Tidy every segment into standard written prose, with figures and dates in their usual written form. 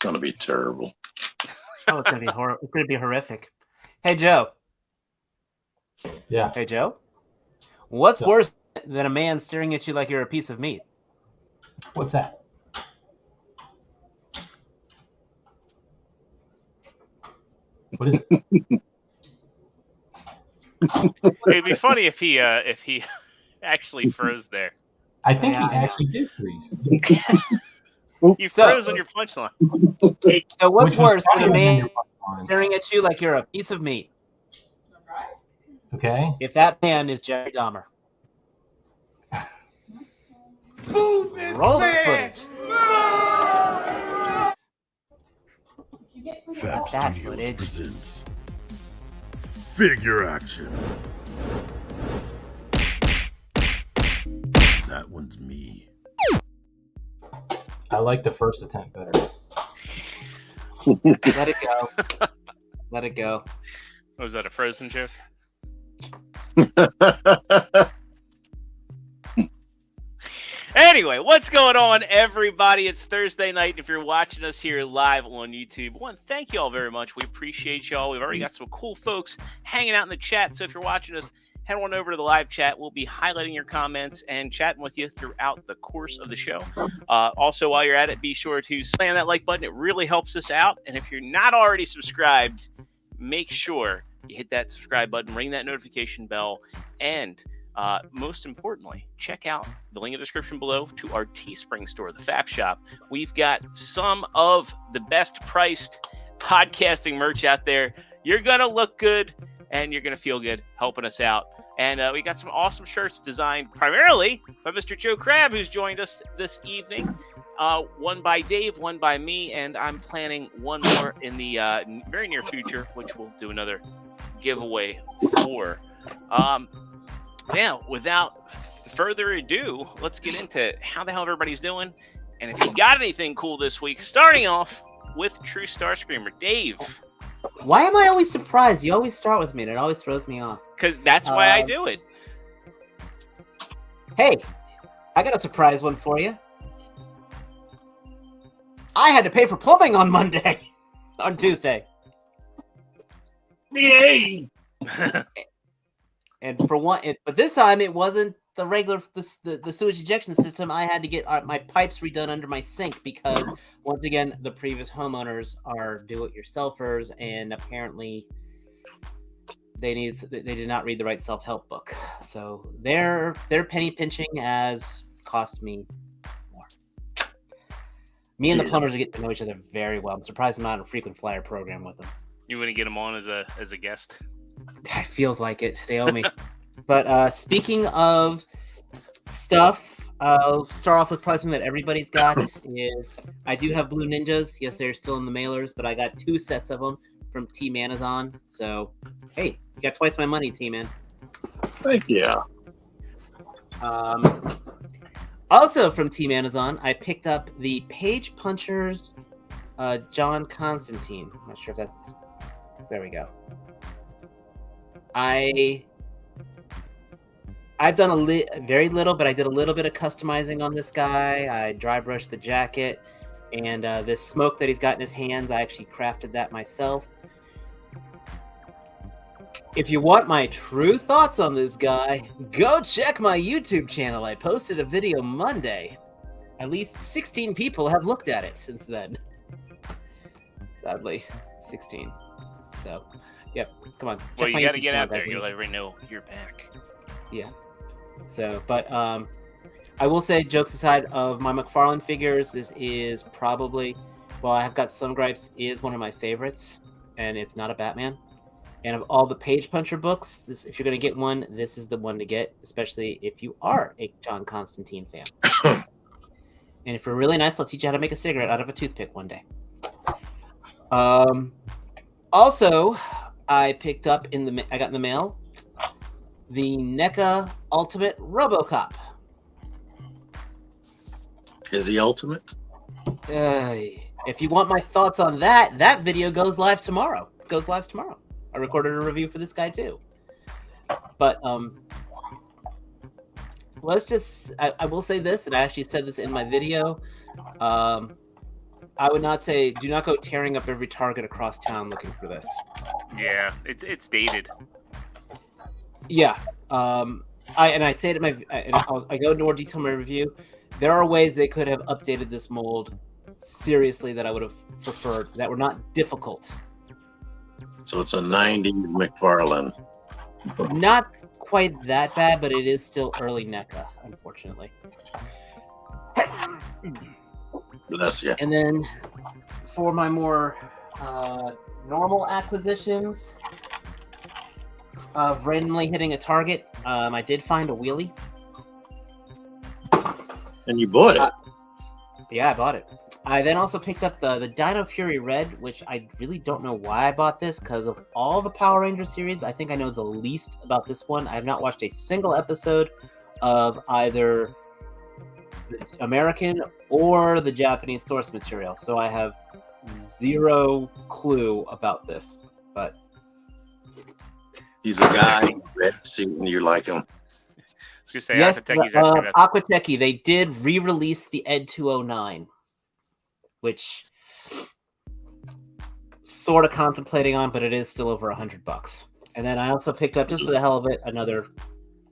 gonna be terrible. Oh, it's gonna be horrific. Hey, Joe. Yeah. Hey, Joe. What's worse than a man staring at you like you're a piece of meat? What's that? What is it? It'd be funny if he actually froze there. I think he actually did freeze. You froze on your punchline. So what's worse than a man staring at you like you're a piece of meat? Okay. If that man is Jeffrey Dahmer. Roll the footage. Fab Studios presents Figure Action. That one's me. I like the first attempt better. Let it go. Let it go. Was that a Frozen joke? Anyway, what's going on, everybody? It's Thursday night. If you're watching us here live on YouTube, one, thank you all very much. We appreciate y'all. We've already got some cool folks hanging out in the chat. So if you're watching us, head on over to the live chat. We'll be highlighting your comments and chatting with you throughout the course of the show. Also, while you're at it, be sure to slam that like button. It really helps us out. And if you're not already subscribed, make sure you hit that subscribe button, ring that notification bell, and most importantly, check out the link in the description below to our Teespring store, the Fap Shop. We've got some of the best priced podcasting merch out there. You're going to look good and you're going to feel good helping us out. And we got some awesome shirts designed primarily by Mr. Joe Crab, who's joined us this evening. One by Dave, one by me, and I'm planning one more in the very near future, which we'll do another giveaway for. Now, without further ado, let's get into how the hell everybody's doing. And if you got anything cool this week, starting off with Trustarscreamer. Dave. Why am I always surprised? You always start with me, and it always throws me off. Because that's why I do it. Hey, I got a surprise one for you. I had to pay for plumbing on Monday. On Tuesday. Yay! And for one, but this time it wasn't the regular the sewage ejection system. I had to get my pipes redone under my sink because once again the previous homeowners are do-it-yourselfers, and apparently they did not read the right self-help book. So their penny pinching has cost me more. Me and the plumbers are getting to know each other very well. I'm surprised I'm not on a frequent flyer program with them. You want to get them on as a guest? It feels like it. They owe me. But speaking of stuff, I'll start off with probably something that everybody's got. Is I do have Blue Ninjas. Yes, they're still in the mailers, but I got 2 sets of them from Team Amazon. So, hey, you got twice my money, T-Man. Thank you. Also from Team Amazon, I picked up the Page Punchers John Constantine. I'm not sure if that's... There we go. I've done very little, but I did a little bit of customizing on this guy. I dry brushed the jacket, and this smoke that he's got in his hands, I actually crafted that myself. If you want my true thoughts on this guy, go check my YouTube channel. I posted a video Monday. At least 16 people have looked at it since then. Sadly, 16. So, yep. Come on. Well, you got to get out there. You'll let everybody know you're back. Yeah. So, but I will say, jokes aside, of my McFarlane figures, this is probably, well, I have got some gripes, is one of my favorites, and it's not a Batman. And of all the Page Puncher books, if you're going to get one, this is the one to get, especially if you are a John Constantine fan. And if you're really nice, I'll teach you how to make a cigarette out of a toothpick one day. Also, I picked up I got in the mail the NECA Ultimate RoboCop. Is he ultimate? If you want my thoughts on that video goes live tomorrow. I recorded a review for this guy too. But let's just, I will say this, and I actually said this in my video. I would not say do not go tearing up every Target across town looking for this. Yeah, it's dated. Yeah. I say it in my I go into more detail in my review. There are ways they could have updated this mold seriously that I would have preferred that were not difficult. So it's a 90s McFarlane. Not quite that bad, but it is still early NECA, unfortunately. Bless you. And then for my more normal acquisitions of randomly hitting a target, I did find a wheelie. And you bought it. Yeah, I bought it. I then also picked up the Dino Fury Red, which I really don't know why I bought this, because of all the Power Ranger series, I think I know the least about this one. I have not watched a single episode of either the American or the Japanese source material, so I have zero clue about this. But He's a guy in a red suit, and you like him. I was gonna say, yes, Aquatechi's actually got- Aquatechi, they did re-release the Ed 209, which sort of contemplating on, but it is still over $100. And then I also picked up, just for the hell of it, another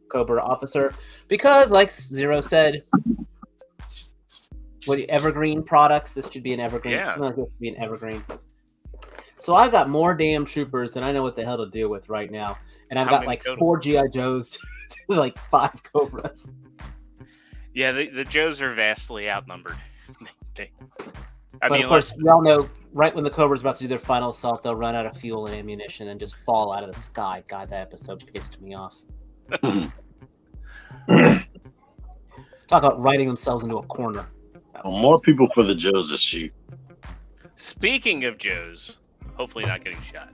Cobra officer, because, like Zero said, evergreen products. This should be an evergreen. Yeah. Something like this should be an evergreen. So I've got more damn troopers than I know what the hell to do with right now, and I've How got many like total? 4 GI Joes to like 5 Cobras. Yeah, the Joes are vastly outnumbered. But of course, we all know right when the Cobra's about to do their final assault, they'll run out of fuel and ammunition and just fall out of the sky. God, that episode pissed me off. Talk about writing themselves into a corner. Well, more people for the Joes to shoot. Speaking of Joes, hopefully not getting shot.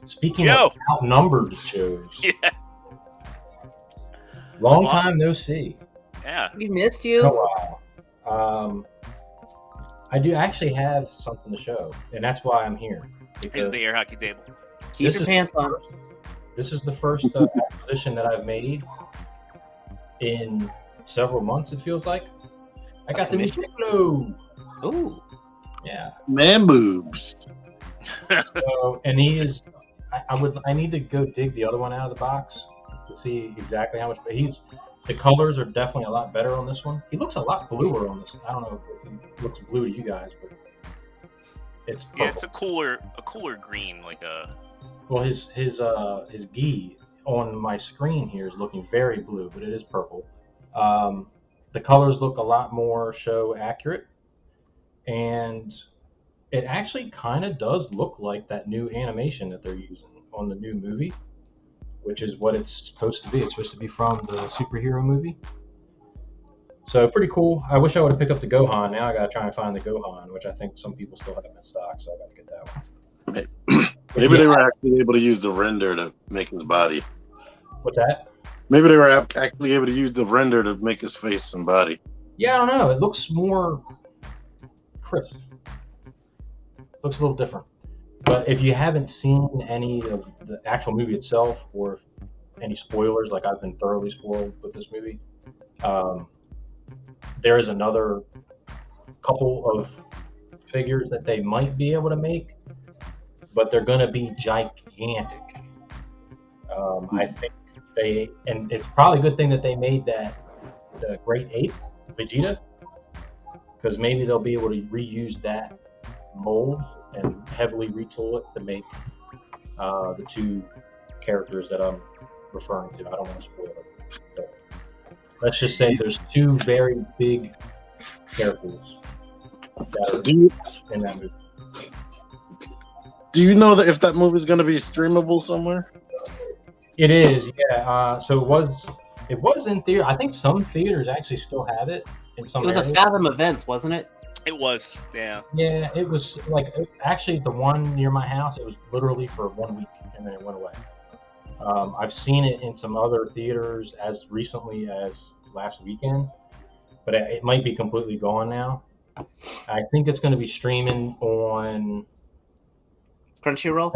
Speaking Joe! of outnumbered Joes, Yeah. long time no see. Yeah. We missed you. Oh, wow. I do actually have something to show, and that's why I'm here. Here's Because the air hockey table. Keep this your is- pants on. this is the first acquisition that I've made in several months, it feels like. I got the commission? Piccolo. Ooh. Yeah. Man boobs. So, and he is. I need to go dig the other one out of the box to see exactly how much. But the colors are definitely a lot better on this one. He looks a lot bluer on this. I don't know if he looks blue to you guys, but it's purple. Yeah, it's a cooler green, like a. Well, his gi on my screen here is looking very blue, but it is purple. The colors look a lot more show accurate, and it actually kind of does look like that new animation that they're using on the new movie, which is what it's supposed to be. It's supposed to be from the superhero movie. So pretty cool. I wish I would have picked up the Gohan. Now I got to try and find the Gohan, which I think some people still have in stock, so I got to get that one. Maybe they were actually able to use the render to make his body. What's that? Maybe they were actually able to use the render to make his face and body. Yeah, I don't know. It looks more crisp. Looks a little different. But if you haven't seen any of the actual movie itself, or any spoilers, like I've been thoroughly spoiled with this movie, there is another couple of figures that they might be able to make, but they're going to be gigantic. I think and it's probably a good thing that they made the Great Ape, Vegeta, because maybe they'll be able to reuse that mold and heavily retool it to make the two characters that I'm referring to. I don't want to spoil it. But let's just say there's two very big characters that are in that movie. Do you know that if that movie is going to be streamable somewhere? It is, yeah. So it was in theater. I think some theaters actually still have it in some It was a areas. Fathom Events, wasn't it? It was, yeah. Yeah, it was like actually the one near my house. It was literally for 1 week and then it went away. I've seen it in some other theaters as recently as last weekend, but it might be completely gone now. I think it's going to be streaming on. Crunchyroll?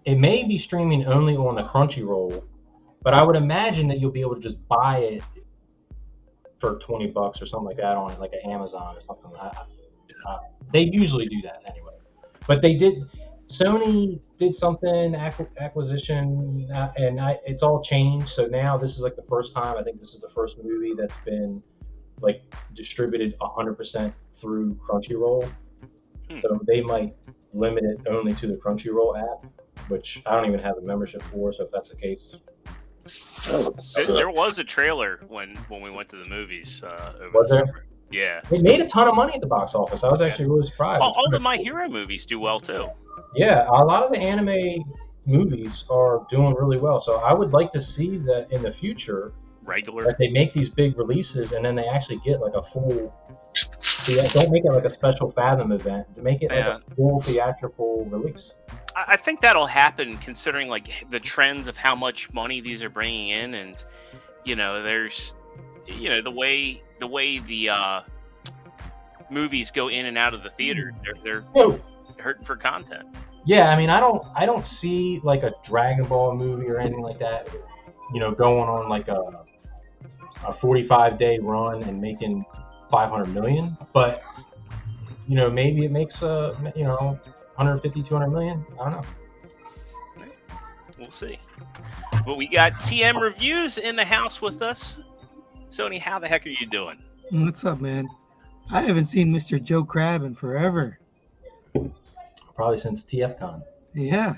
It may be streaming only on the Crunchyroll, but I would imagine that you'll be able to just buy it for $20 or something like that on like an Amazon or something. They usually do that anyway. But Sony did something, acquisition, and it's all changed. So now this is like the first time, I think this is the first movie that's been like distributed 100% through Crunchyroll. So they might limit it only to the Crunchyroll app, which I don't even have a membership for. So if that's the case, there was a trailer when we went to the movies. Over was the there? summer. Yeah. It made a ton of money at the box office. I was actually really surprised. Well, all the My Hero movies do well too. Yeah, a lot of the anime movies are doing really well. So I would like to see that in the future. That they make these big releases and then they actually get like a full. Don't make it like a special Fathom event. Make it like a full theatrical release. I think that'll happen considering like the trends of how much money these are bringing in, and there's the way the movies go in and out of the theater. They're hurting for content. Yeah, I mean, I don't see like a Dragon Ball movie or anything like that, going on like a 45-day run and making 500 million, but maybe it makes 150, 200 million. I don't know. We'll see. But we got TM Reviews in the house with us. Sony, how the heck are you doing? What's up, man? I haven't seen Mr. Joe Crab in forever. Probably since TFCon. Yeah.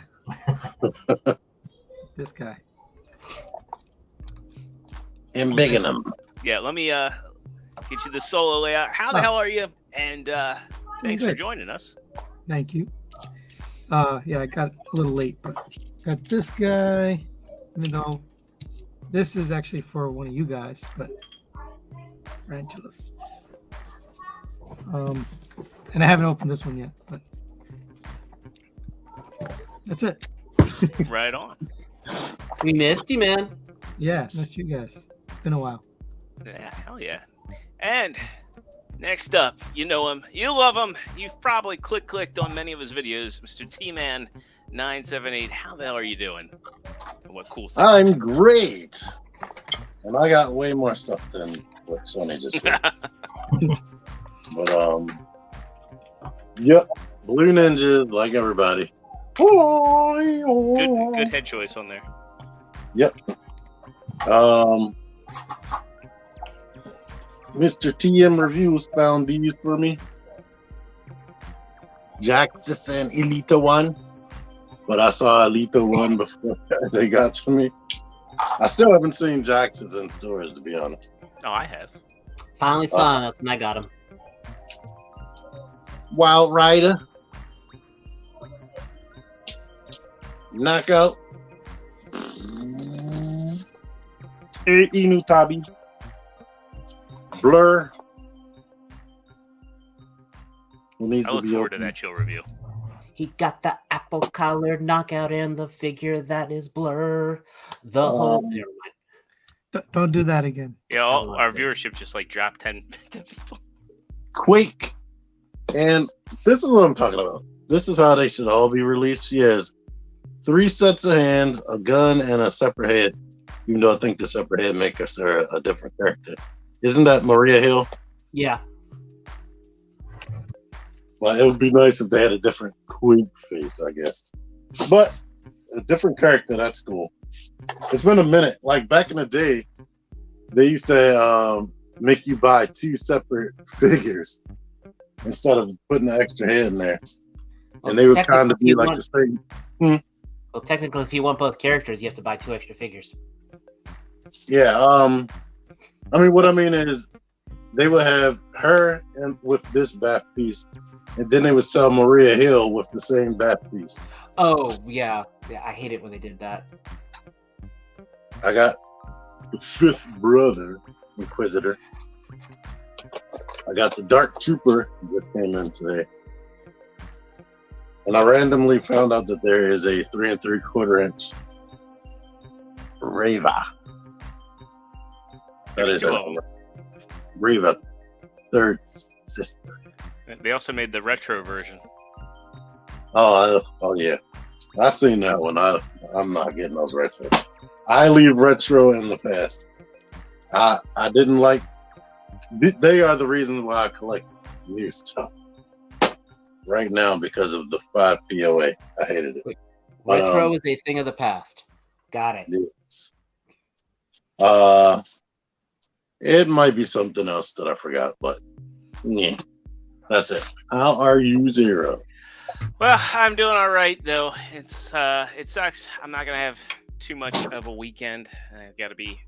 This guy. And bigging them. Yeah, let me get you the solo layout. How the hell are you? And thanks for joining us. Thank you. Yeah, I got a little late, but got this guy. Even though this is actually for one of you guys, but Rangelus. And I haven't opened this one yet, but that's it. Right on. We missed you, man. Yeah, missed you guys. It's been a while. Yeah, hell yeah. And next up, you know him, you love him, you've probably clicked on many of his videos, Mr. T-Man 978. How the hell are you doing? And what cool things? I'm great. And I got way more stuff than what Sony just said. But yep, Blue Ninja, like everybody. Good head choice on there. Yep. Mr. TM Reviews found these for me. Jaxus and Elita 1. But I saw Elita 1 before they got to me. I still haven't seen Jaxus in stores, to be honest. Oh, I have. Finally saw him, and I got him. Wild Rider. Knockout. Inutabi. Blur. I look forward to that chill review. He got the apple collar knockout and the figure that is Blur. The whole. Never mind. Don't do that again. Yeah, our viewership just like dropped 10 people. Quake. And this is what I'm talking about. This is how they should all be released. She has 3 sets of hands, a gun, and a separate head. Even though I think the separate head makers are a different character. Isn't that Maria Hill? Yeah. Well, it would be nice if they had a different Quake face, I guess. But a different character, that's cool. It's been a minute. Like back in the day, they used to make you buy 2 separate figures instead of putting the extra head in there. Well, and they would kind of be like the same. Well, technically, if you want both characters, you have to buy 2 extra figures. Yeah. I mean, what I mean is they would have her and with this bat piece, and then they would sell Maria Hill with the same bat piece. Oh, yeah. Yeah, I hate it when they did that. I got the 5th brother, Inquisitor. I got the Dark Trooper that came in today. And I randomly found out that there is a 3 3/4 inch Reva. That is Reva, 3rd sister. They also made the retro version. Oh yeah. I seen that one. I'm not getting those retro. I leave retro in the past. I didn't like. They are the reason why I collect new stuff. right now because of the 5 POA. I hated it. But, Retro is a thing of the past. Got it. Yes. It might be something else that I forgot, but yeah, that's it. How are you, Zero? Well, I'm doing all right though. It sucks. I'm not gonna have too much of a weekend. I've got to be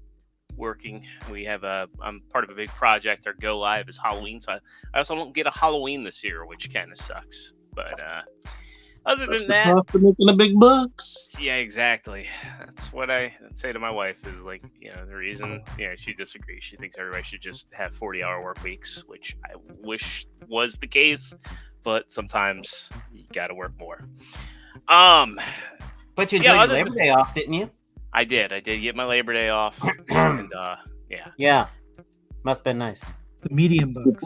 working. I'm part of a big project. Our go live is Halloween, so I also don't get a Halloween this year, which kind of sucks. But other than that, making the big bucks. yeah, exactly. That's what I say to my wife is like, the reason, she disagrees. She thinks everybody should just have 40-hour work weeks, which I wish was the case, but sometimes you got to work more. But you enjoyed your Labor Day off, didn't you? I did get my Labor Day off, and yeah, must have been nice. The medium bucks.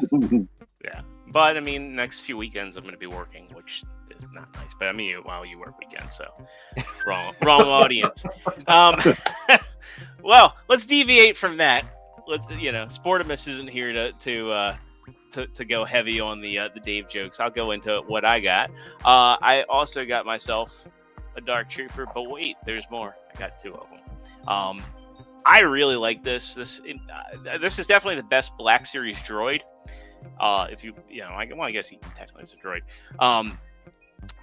Yeah, but I mean, next few weekends I'm going to be working, which is not nice. But I mean, you work weekends, so wrong audience. Well, let's deviate from that. Let's Sportimus isn't here to go heavy on the Dave jokes. I'll go into what I got. I also got myself a Dark Trooper, but wait, there's more. I got 2 of them. I really like this. This is definitely the best Black Series droid. If I guess he technically is a droid.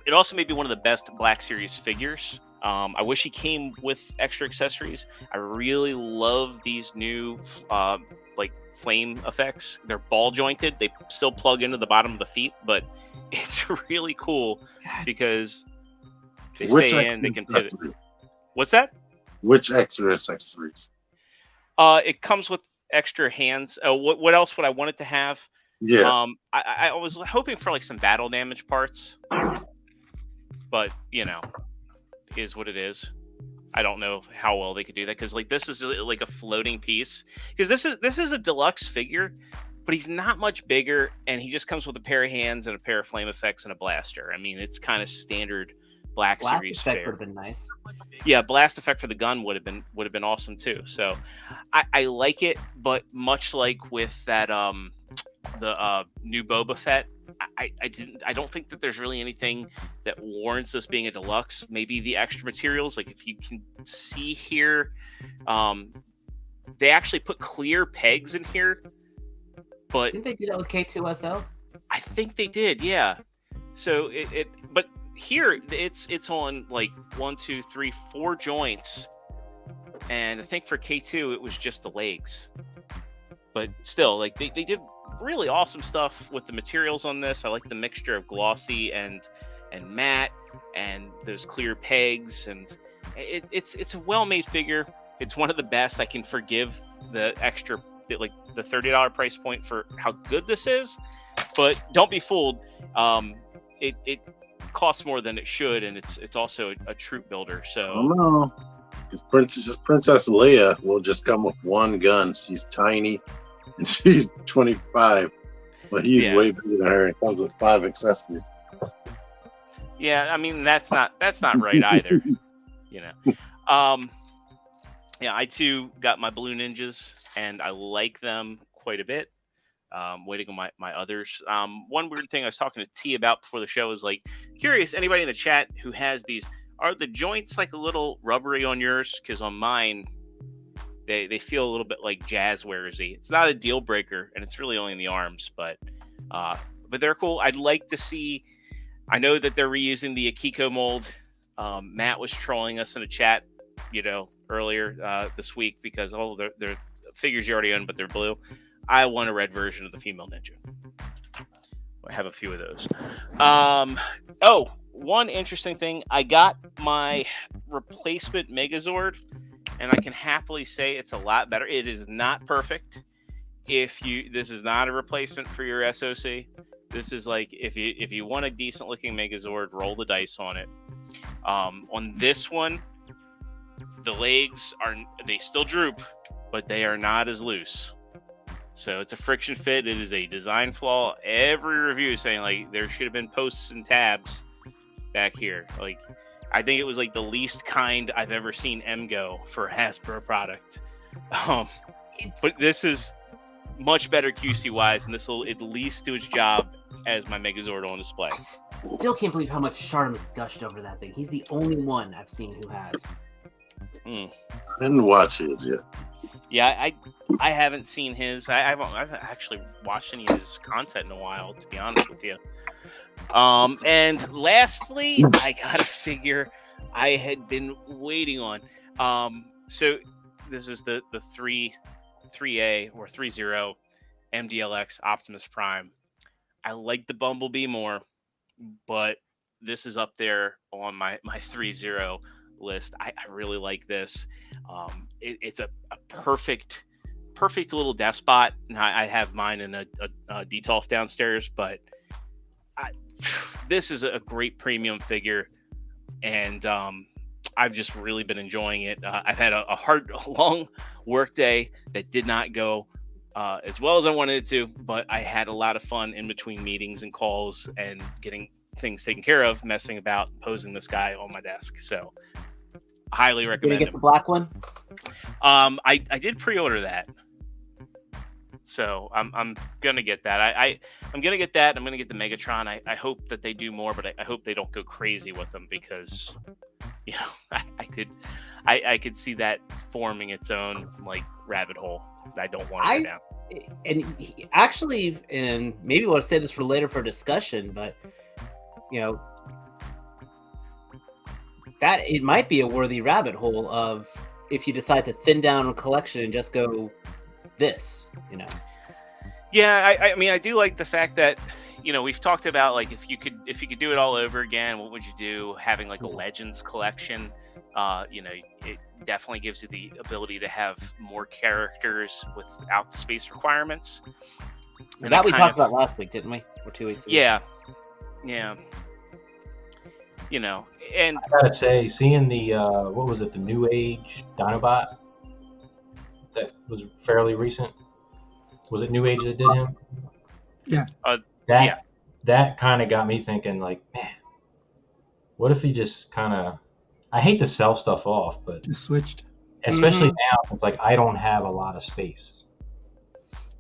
It also may be one of the best Black Series figures. I wish he came with extra accessories. I really love these new flame effects. They're ball jointed. They still plug into the bottom of the feet, but it's really cool because they stay in. They can pivot. What's that? Which extra accessories? It comes with extra hands. What else would I want it to have? Yeah. I was hoping for like some battle damage parts, but is what it is. I don't know how well they could do that because like this is like a floating piece. Because this is a deluxe figure, but he's not much bigger, and he just comes with a pair of hands and a pair of flame effects and a blaster. I mean, it's kind of standard Black Series effect fare. Would have been nice. Yeah, blast effect for the gun would have been awesome too. So I like it, but much like with that the new Boba Fett, I don't think that there's really anything that warrants this being a deluxe. Maybe the extra materials, like if you can see here, they actually put clear pegs in here. But didn't they do that with K2SO? I think they did, yeah. So but here it's on like 1, 2, 3, 4 joints, and I think for K2 it was just the legs. But still, like they did really awesome stuff with the materials on this. I like the mixture of glossy and matte, and those clear pegs, and it's a well-made figure. It's one of the best. I can forgive the extra, like the $30 price point for how good this is, but don't be fooled. It costs more than it should, and it's also a troop builder. So I don't know. Princess Leia will just come with one gun. She's tiny, and she's 25, but he's way bigger than her and comes with 5 accessories. Yeah, I mean that's not right either. Yeah, I too got my Blue Ninjas, and I like them quite a bit. Waiting on my others. One weird thing I was talking to T about before the show is like, curious, anybody in the chat who has these, are the joints like a little rubbery on yours? Because on mine, they feel a little bit like Jazzwaresy. It's not a deal breaker, and it's really only in the arms, but they're cool. I'd like to see. I know that they're reusing the Akiko mold. Matt was trolling us in a chat, earlier this week because they're figures you already own, but they're blue. I want a red version of the female ninja. I have a few of those. One interesting thing. I got my replacement Megazord, and I can happily say it's a lot better. It is not perfect. This is not a replacement for your SOC. This is like if you want a decent looking Megazord, roll the dice on it. On this one, the legs they still droop, but they are not as loose. So it's a friction fit. It is a design flaw. Every review is saying like there should have been posts and tabs back here. Like I think it was like the least kind I've ever seen M go for a Hasbro product. But this is much better QC wise, and this will at least do its job as my Megazord on display. I still can't believe how much Shardom's gushed over that thing. He's the only one I've seen who has. I didn't watch his yet. Yeah, I haven't seen his. I haven't actually watched any of his content in a while, to be honest with you. And lastly, I got a figure I had been waiting on. So this is the 3A or 3.0 MDLX Optimus Prime. I like the Bumblebee more, but this is up there on my 3.0 list. I really like this. It's a perfect little despot. I have mine in a Detolf downstairs, but this is a great premium figure, and I've just really been enjoying it. I've had a long work day that did not go as well as I wanted it to, but I had a lot of fun in between meetings and calls and getting things taken care of, messing about, posing this guy on my desk. So highly recommend Did you get the black one? I did pre-order that, so I'm gonna get that. I'm gonna get that. I'm gonna get the Megatron. I hope that they do more, but I hope they don't go crazy with them, because I could see that forming its own like rabbit hole. I don't want to go down. Actually, and maybe we'll save this for later for discussion, but that it might be a worthy rabbit hole of if you decide to thin down a collection and just go this, Yeah, I mean, I do like the fact that we've talked about like if you could do it all over again, what would you do? Having like a Legends collection, it definitely gives you the ability to have more characters without the space requirements. And that we talked about last week, didn't we? Or 2 weeks ago? Yeah. And I gotta say, seeing the what was it, the New Age Dinobot that was fairly recent. Was it New Age that did him? Yeah. That kind of got me thinking, like, man, what if he just kind of? I hate to sell stuff off, but just switched. Especially now, it's like I don't have a lot of space,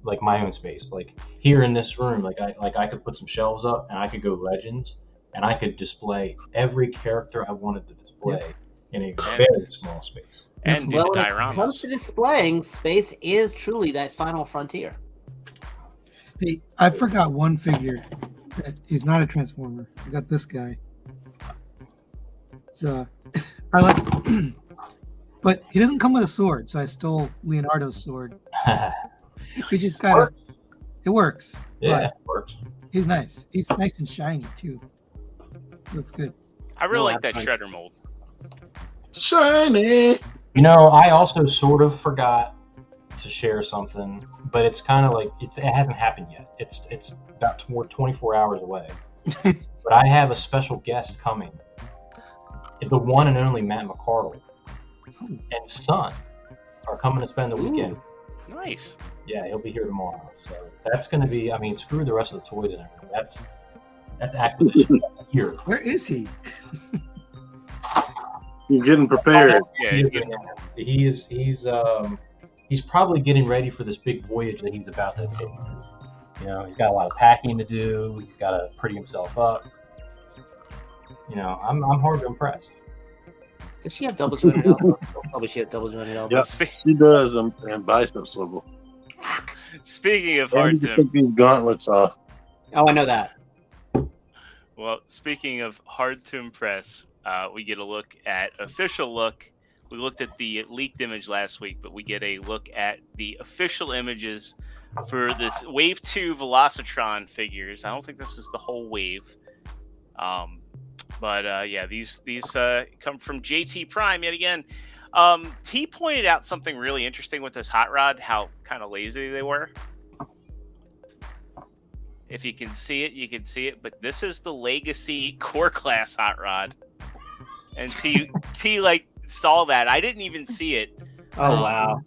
like my own space. Like here in this room, I could put some shelves up and I could go Legends. And I could display every character I wanted to display in a very small space. And do the dioramas. When it comes to displaying, space is truly that final frontier. Hey, I forgot one figure that is not a Transformer. I got this guy. So I like but he doesn't come with a sword, so I stole Leonardo's sword. We just gotta it works. Yeah, it works. He's nice. He's nice and shiny too. Looks good. I really like that shredder mold. Shiny. I also sort of forgot to share something, but it's kind of like it hasn't happened yet. It's about 24 hours away. But I have a special guest coming. The one and only Matt McCardle and son are coming to spend the weekend. Nice. Yeah, he'll be here tomorrow. So that's going to be. I mean, screw the rest of the toys and everything. That's acquisition here. Where is he? He's getting prepared. Yeah, he's probably getting ready for this big voyage that he's about to take. He's got a lot of packing to do. He's got to pretty himself up. I'm hard to impress. Does she have double jointed elbow? Probably she has double jointed elbow. Yep, she does, and bicep swivel. Speaking of hard to take these gauntlets off. Oh, I know that. Well, speaking of hard to impress, we get a official look. We looked at the leaked image last week, but we get a look at the official images for this Wave 2 Velocitron figures. I don't think this is the whole wave. But these come from JT Prime yet again. He pointed out something really interesting with this hot rod, how kind of lazy they were. If you can see it, you can see it. But this is the Legacy Core Class hot rod, and T saw that. I didn't even see it. Oh wow!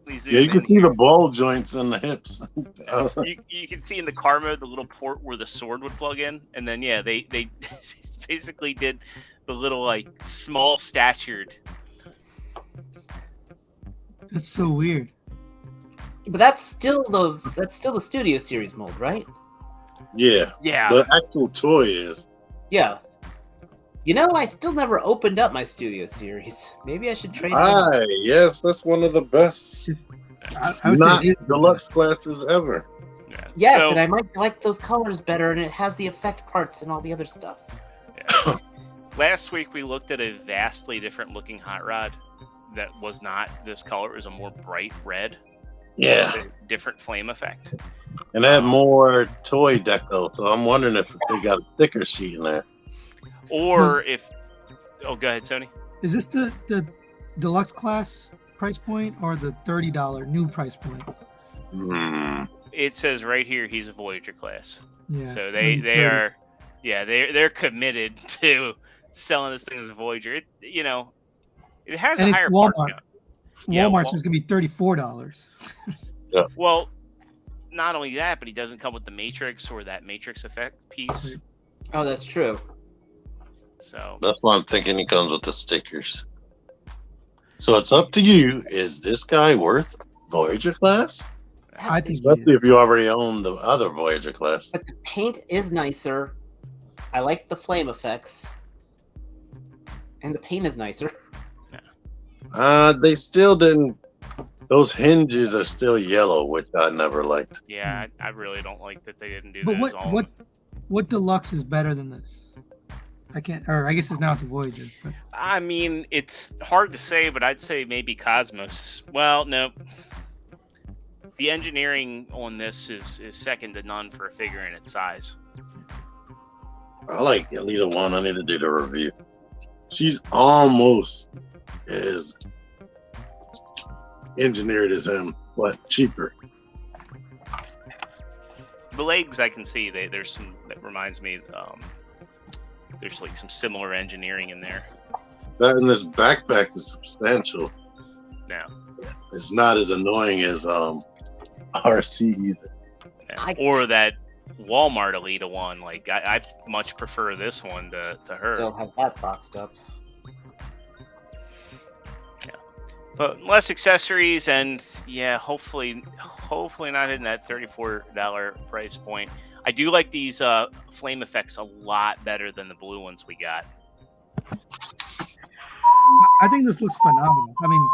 Yeah, you can see the ball joints in the hips. you can see in the car mode the little port where the sword would plug in, and then they basically did the little like small statured. That's so weird. But that's still the Studio Series mold, right? Yeah. Yeah. The actual toy is. Yeah. You know, I still never opened up my Studio Series. Maybe I should trade it in. Yes, that's one of the best I would not say it is deluxe classes ever. Yeah. Yes, So- and I might like those colors better, and it has the effect parts and all the other stuff. Yeah. Last week we looked at a vastly different looking hot rod that was not this color. It was a more bright red. Yeah. With a different flame effect. And they had more toy deco, so I'm wondering if they got a sticker sheet in there. Or if... Oh, go ahead, Sony. Is this the deluxe class price point or the $30 new price point? It says right here he's a Voyager class. Yeah. So it's they gonna be 30. are... Yeah, they're committed to selling this thing as a Voyager. It, you know, it has And a it's higher Walmart. parts count. Yeah, Walmart's is gonna be $34. Well, not only that, but he doesn't come with the Matrix or that Matrix effect piece. Oh, that's true. So That's why I'm thinking he comes with the stickers. So it's up to you. Is this guy worth Voyager class? I think Especially if you already own the other Voyager class. But the paint is nicer. I like the flame effects. And the paint is nicer. They still didn't. Those hinges are still yellow, which I never liked. yeah, I really don't like that they didn't do But those. what deluxe is better than this? I can't. Or I guess it's now it's a Voyager. But I mean, it's hard to say, but I'd say maybe Cosmos. Well, no. The engineering on this is second to none for a figure in its size. I like Elita 1. I need to do the review. She's almost as engineered as him, but cheaper. The legs, I can see there's some that reminds me. There's like some similar engineering in there. That and this backpack is substantial. Now, It's not as annoying as RC either. or that Walmart Elita one. Like I much prefer this one to her. Still have that boxed up. But less accessories and yeah, hopefully not hitting that $34 price point. I do like these flame effects a lot better than the blue ones we got. I think this looks phenomenal. I mean,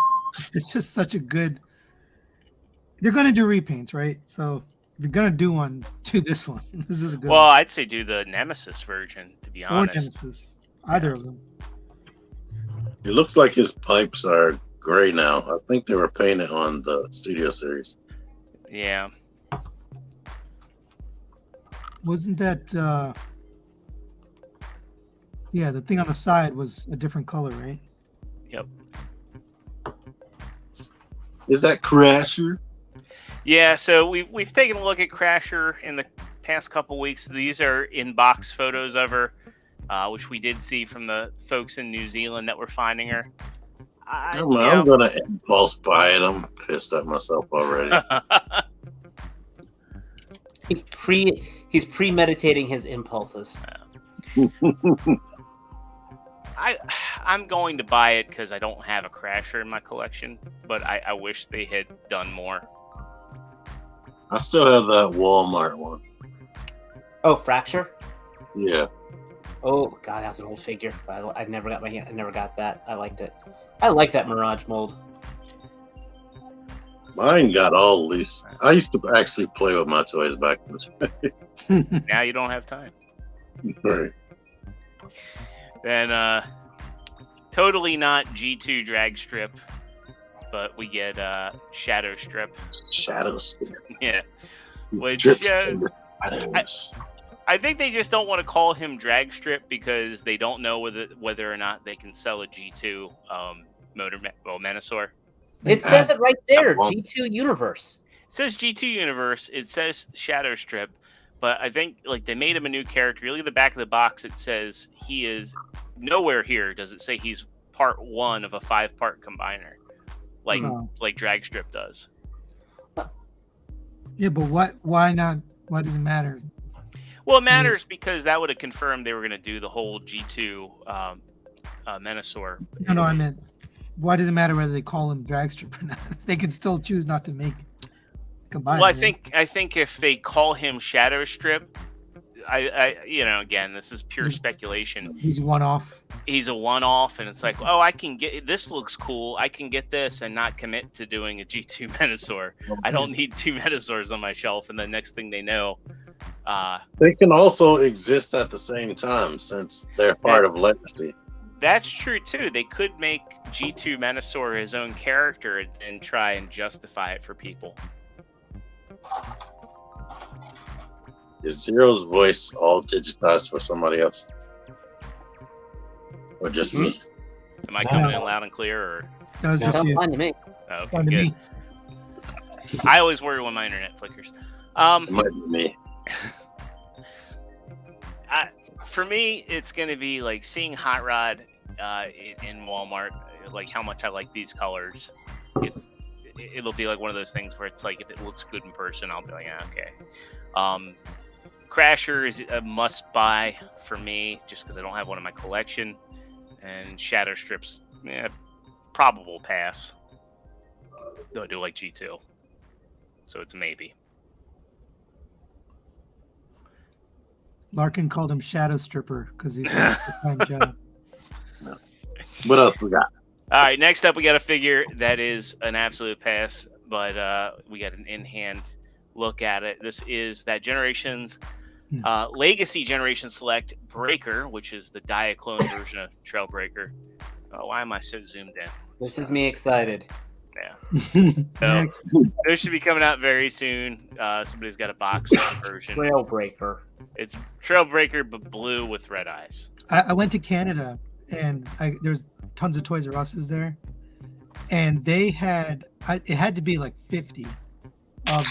it's just such a good. They're gonna do repaints, right? So if you're gonna do one, do this one. This is a good. Well, one. I'd say do the Nemesis version, to be Or honest. Genesis, either of them. It looks like his pipes are gray now. I think they were painted on the Studio Series. Yeah. Wasn't that? Yeah, the thing on the side was a different color, right? Yep. Is that Crasher? Yeah, so we've taken a look at Crasher in the past couple weeks. These are in-box photos of her, which we did see from the folks in New Zealand that were finding her. I'm gonna impulse buy it. I'm pissed at myself already. He's premeditating his impulses. I'm going to buy it because I don't have a Crasher in my collection, but I wish they had done more. I still have that Walmart one. Oh, Fracture? Yeah. Oh god, that's an old figure. I never got I never got that. I liked it. I like that Mirage mold. Mine got all loose. I used to actually play with my toys back in the day. Now you don't have time. Right. Then totally not G2 drag strip, but we get Shadow Strip. Shadow Strip. Yeah. Which Drips under shadows. I think they just don't want to call him drag strip because they don't know whether or not they can sell a G2 Menasor. It says it right there, Well- G2 Universe. It says G2 Universe. It says Shadow Strip, but I think like they made him a new character. You look at the back of the box. It says he is nowhere here. Does it say he's part 1 of a 5-part combiner, like No. like drag strip does? Yeah, but why not? Why does it matter? Well, it matters because that would have confirmed they were going to do the whole G2 Menasor. No, I meant, why does it matter whether they call him drag strip or not? They can still choose not to make combine. Well, I think if they call him Shadow Strip, again, this is pure speculation. He's one-off. He's a one-off, and it's like, oh, I can get this. Looks cool. I can get this and not commit to doing a G2 Metasaur. I don't need 2 Metasaurs on my shelf, and the next thing they know, they can also exist at the same time since they're part of Legacy. That's true too. They could make G2 Metasaur his own character and try and justify it for people. Is Zero's voice all digitized for somebody else? Or just me? Am I coming in loud and clear? Or? That was just you. Fine to me. Oh, okay, Fine to good. me. I always worry when my internet flickers. It might be me. For me, it's going to be like seeing Hot Rod in Walmart, like how much I like these colors. It'll be like one of those things where it's like, if it looks good in person, I'll be like, okay. Crasher is a must buy for me just because I don't have one in my collection. And Shadow Strips, probable pass. Though I do like G2. So it's a maybe. Larkin called him Shadow Stripper because he's got a full-time job. What else we got? All right, next up we got a figure that is an absolute pass, but we got an in-hand look at it. This is that Generations Legacy Generation Select Breaker, which is the Diaclone version of Trailbreaker. Oh, why am I so zoomed in? This is me excited. Yeah. So this should be coming out very soon. Somebody's got a box version. Trailbreaker. It's Trailbreaker, but blue with red eyes. I went to Canada, and there's tons of Toys R Us's there, and they had it had to be like 50 of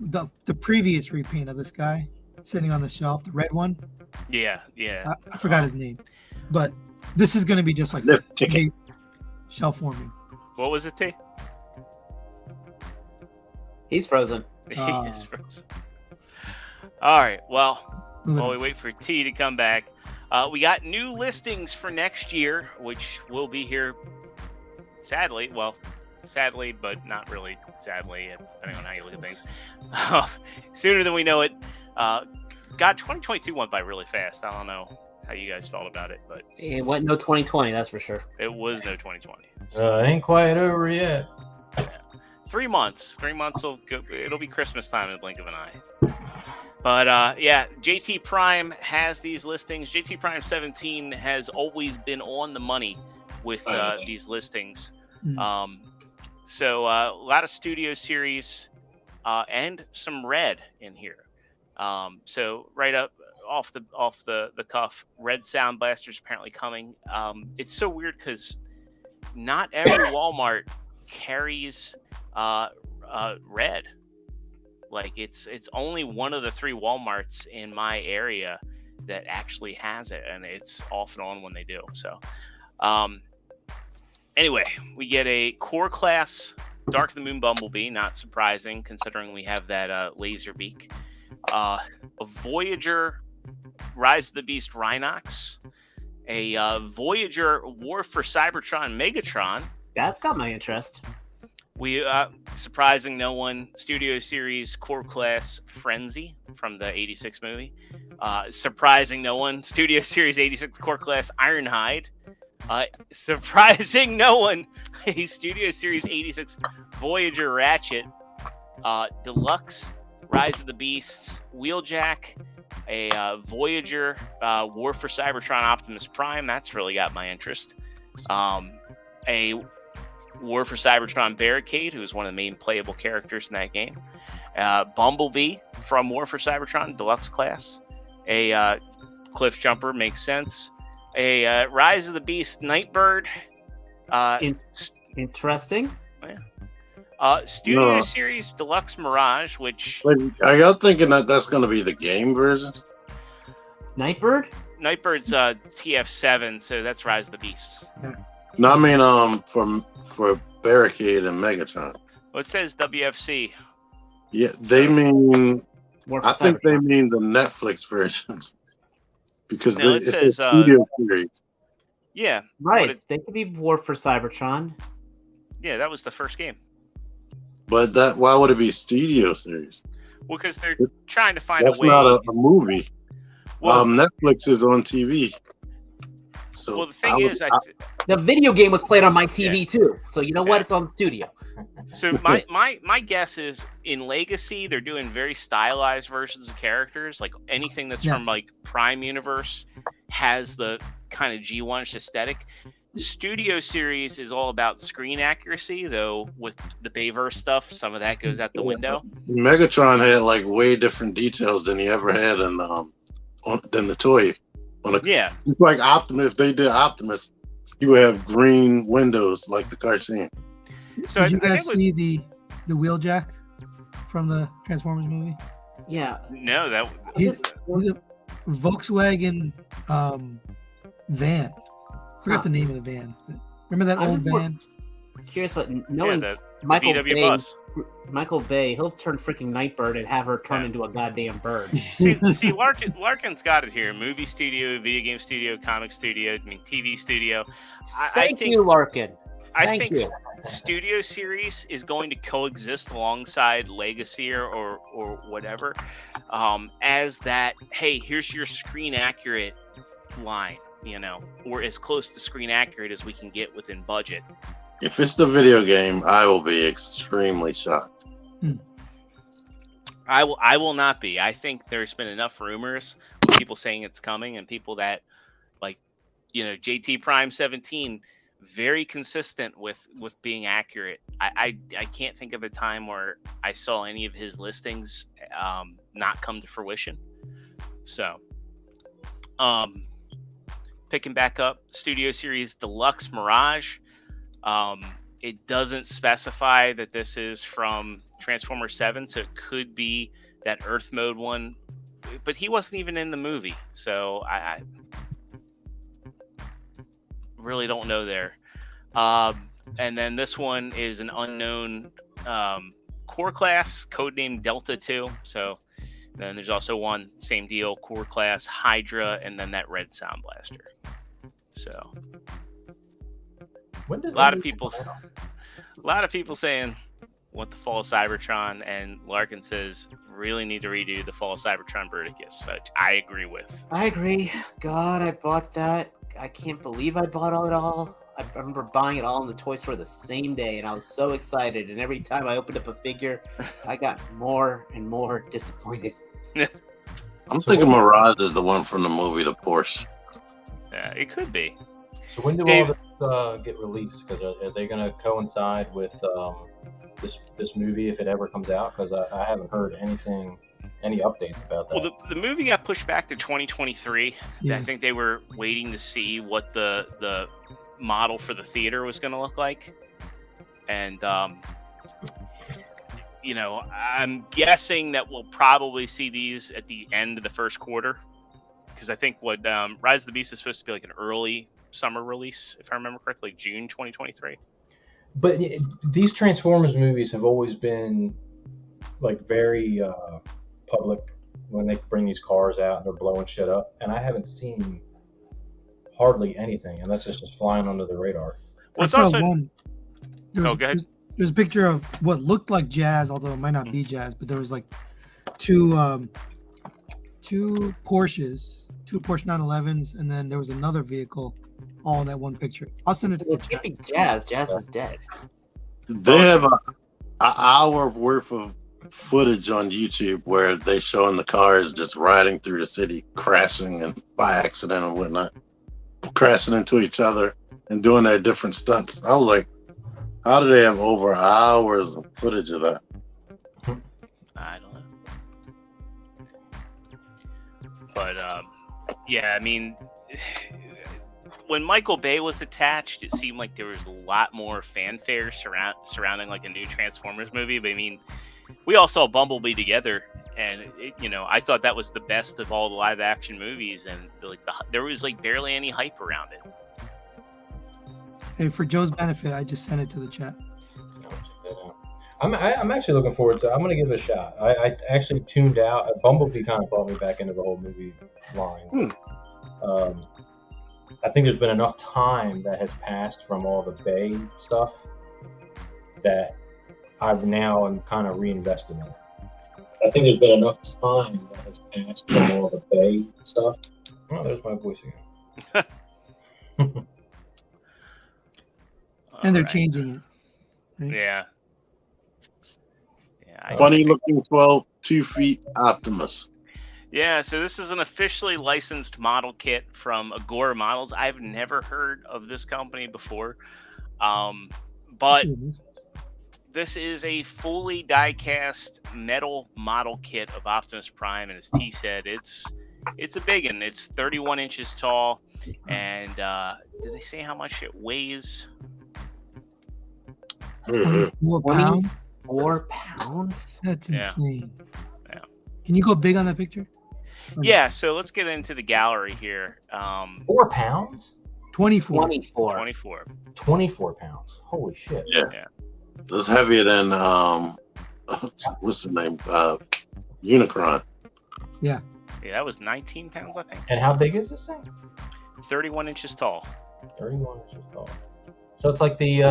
the previous repaint of this guy sitting on the shelf, the red one. Yeah. I forgot his name, but this is going to be just like shelf warming. What was it, T? He's frozen. He is frozen. All right. Well, while we wait for T to come back, we got new listings for next year, which will be here. Sadly, but not really sadly, depending on how you look at things. Sooner than we know it. God, 2022 went by really fast. I don't know how you guys felt about it, but It wasn't no 2020, that's for sure. it was no 2020. Ain't quite over yet. 3 months. 3 months will go. It'll be Christmas time in the blink of an eye. But yeah, JT Prime has these listings. JT Prime 17 has always been on the money with these listings. So a lot of Studio Series and some red in here. So right up off the cuff, red Sound Blaster's apparently coming. It's so weird because not every Walmart carries red. Like it's only one of the 3 Walmarts in my area that actually has it, and it's off and on when they do. So anyway, we get a core class Dark of the Moon Bumblebee, not surprising considering we have that laser beak. A Voyager Rise of the Beast Rhinox, a Voyager War for Cybertron Megatron. That's got my interest. We surprising no one, Studio Series Core Class Frenzy from the 86 movie. Surprising no one, Studio Series 86 Core Class Ironhide. Surprising no one, a Studio Series 86 Voyager Ratchet. Deluxe Rise of the Beasts Wheeljack. A Voyager War for Cybertron Optimus Prime. That's really got my interest. A War for Cybertron Barricade, who is one of the main playable characters in that game. Bumblebee from War for Cybertron Deluxe Class. A Cliff Jumper makes sense. A Rise of the Beast Nightbird. Interesting. Studio Series Deluxe Mirage, which... Are y'all thinking that that's going to be the game version? Nightbird? Nightbird's TF7, so that's Rise of the Beasts. No, I mean for Barricade and Megatron. Well, it says WFC. Yeah, they mean. I think they Cybertron. mean the Netflix versions because No, it it's says, a studio series. Yeah. Right. They could be War for Cybertron. Yeah, that was the first game. But why would it be studio series? Well, because they're trying to find That's a way. not a movie. Well, Netflix is on TV. So well, the thing is, the video game was played on my TV too. So you know what? Yeah. It's on the studio. So my guess is in Legacy they're doing very stylized versions of characters. Like anything that's from like Prime Universe has the kind of G1 aesthetic. Studio Series is all about screen accuracy, though with the Bayverse stuff, some of that goes out the window. Megatron had like way different details than he ever had in than the toy. Yeah, it's like Optimus. If they did Optimus, you would have green windows like the cartoon. So did you guys see the Wheeljack from the Transformers movie? Yeah. No, that was a Volkswagen van. I forgot the name of the van. Remember that old van? Curious what knowing the Michael VW Bay. bus. Michael Bay, he'll turn freaking Nightbird and have her turn into a goddamn bird. See, Larkin's got it here. Movie studio, video game studio, comic studio, TV studio. Thank you, Larkin. I think Studio Series is going to coexist alongside Legacy or whatever, as that. Hey, here's your screen accurate line, or as close to screen accurate as we can get within budget. If it's the video game, I will be extremely shocked. I will not be. I think there's been enough rumors, people saying it's coming, and people that like, JT Prime 17. Very consistent with being accurate. I can't think of a time where I saw any of his listings not come to fruition. So picking back up Studio Series Deluxe Mirage, it doesn't specify that this is from Transformers 7, so it could be that Earth Mode one, but he wasn't even in the movie, so I really don't know there. And then this one is an unknown core class, codenamed Delta 2. So then there's also one, same deal, core class, Hydra, and then that red Sound Blaster. So a lot of people saying want the Fall of Cybertron, and Larkin says really need to redo the Fall of Cybertron Bruticus, so I agree with. I agree. God, I bought that. I can't believe I bought it all. I remember buying it all in the toy store the same day, and I was so excited. And every time I opened up a figure, I got more and more disappointed. I'm thinking Mirage is the one from the movie, the Porsche. Yeah, it could be. So when do Dave, all this get released? Because are they going to coincide with this movie if it ever comes out? Because I haven't heard any updates about that. Well, the movie got pushed back to 2023. Yeah. I think they were waiting to see what the model for the theater was going to look like, and I'm guessing that we'll probably see these at the end of the first quarter, because I think what Rise of the Beast is supposed to be like an early summer release, if I remember correctly, like June 2023. But these Transformers movies have always been like very public when they bring these cars out and they're blowing shit up, and I haven't seen hardly anything, and that's just flying under the radar. Well, I saw one. Go ahead. There's a picture of what looked like Jazz, although it might not be Jazz, but there was like two Porsches, two Porsche 911s, and then there was another vehicle all in that one picture. I'll send it to It can't be Jazz. Jazz is dead. They have an hour worth of footage on YouTube where they showing the cars just riding through the city, crashing and by accident and whatnot, crashing into each other and doing their different stunts. I was like, how do they have over hours of footage of that? I don't know. But yeah, I mean, when Michael Bay was attached, it seemed like there was a lot more fanfare surrounding like a new Transformers movie. But I mean, we all saw Bumblebee together, and I thought that was the best of all the live action movies, and there was like barely any hype around it. Hey, for Joe's benefit, I just sent it to the chat. I'm actually looking forward to. I'm going to give it a shot. I actually tuned out. Bumblebee kind of brought me back into the whole movie line. I think there's been enough time that has passed from all the Bay stuff that I've now am kind of reinvested in. I think there's been enough time that has passed from all the Bay stuff. Oh, there's my voice again. And they're Alright. changing it. Right? Yeah. Yeah. Funny looking 2 feet Optimus. Yeah, so this is an officially licensed model kit from Agora Models. I've never heard of this company before. But this is a fully die-cast metal model kit of Optimus Prime, and as T said, it's a big one. It's 31 inches tall, and did they say how much it weighs? 4 pounds? 4 pounds? That's Yeah. insane. Yeah. Can you go big on that picture? Yeah, so let's get into the gallery here. 4 pounds? 24. 24. 24. 24 pounds. Holy shit. Yeah. It's heavier than what's the name? Unicron. Yeah, that was 19 pounds, I think. And how big is this thing? 31 inches tall. 31 inches tall. So it's like the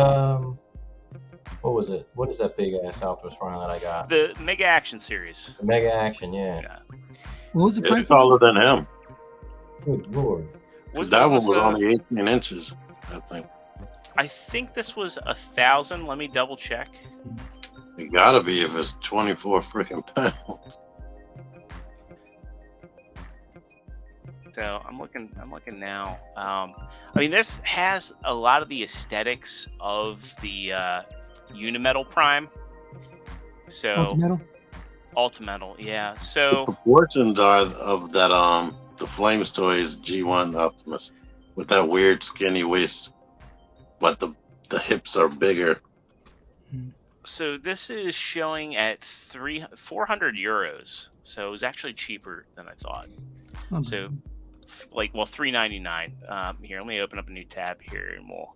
what was it? What is that big ass Optimus Prime that I got? The Mega Action series. The Mega Action, yeah. Yeah. What was the price? It's taller than him. Good lord. Because that one was only 18 inches, I think. I think this was 1,000. Let me double check. It gotta be if it's 24 freaking pounds. So I'm looking now. I mean, this has a lot of the aesthetics of the Unimetal Prime. So Ultimetal? Ultimetal, yeah. The So proportions are of that the Flames toys G1 Optimus with that weird skinny waist, but the hips are bigger. so this is showing at 400 euros. So it was actually cheaper than I thought. Oh, So like, well, $3.99. Here, let me open up a new tab here, and we'll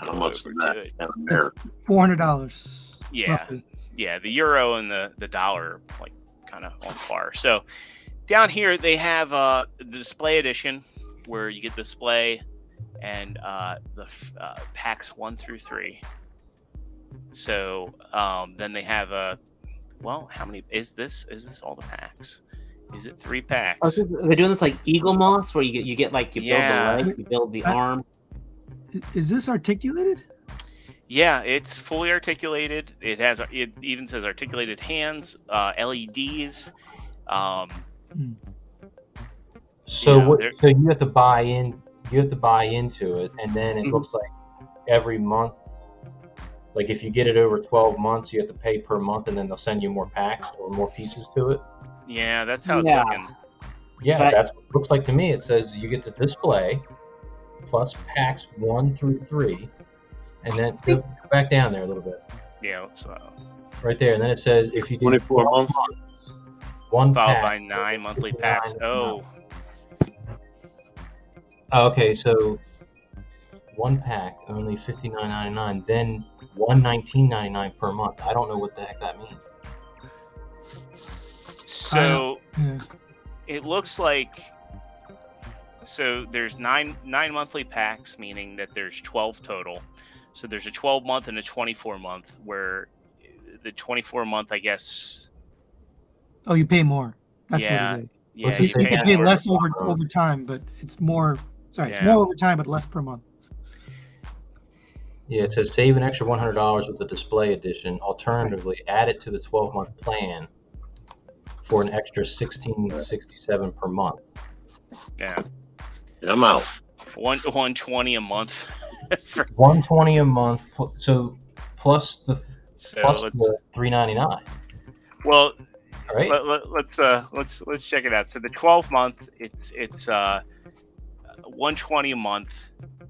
How go much is over that to it. in America? $400. Yeah. Roughly. Yeah, the euro and the dollar like kind of on par. So down here they have the display edition where you get the display and the packs 1 through 3. So then they have well, how many is this? Is this all the packs? Is it 3 packs? Are they doing this like Eagle Moss, where you get like you build Yeah. the leg, you build the arm? Is this articulated? Yeah, it's fully articulated. It even says articulated hands, LEDs. So Yeah, what? they're- So you have to buy in. You have to buy into it, and then it Mhm. looks like every month. Like if you get it over 12 months, you have to pay per month, and then they'll send you more packs or more pieces to it. Yeah, that's how it's Yeah. looking. Yeah, But- that's what it looks like to me. It says you get the display plus packs 1 through 3, and then go back down there a little bit, Yeah, let's right there, and then it says if you do 24 months. one followed pack, by 9 monthly packs. Oh, okay, so one pack only $59.99, then $119.99 per month. I don't know what the heck that means. so Yeah. it looks like there's nine monthly packs, meaning that there's 12 total. So there's a 12 month and a 24 month, where the 24 month, I guess. Oh, you pay more. That's Yeah. what it is. Yeah, What's it You say? can pay more. less over time, but it's more. Sorry, it's Yeah. more over time, but less per month. Yeah, it says save an extra $100 with the display edition. Alternatively, add it to the 12-month plan for an extra $16.67 per month. Yeah, Yeah, I'm out. 120 a month. For- $120 a month, so plus the so plus let's the $3.99. well All right. let's check it out. So the 12 month, it's 120 a month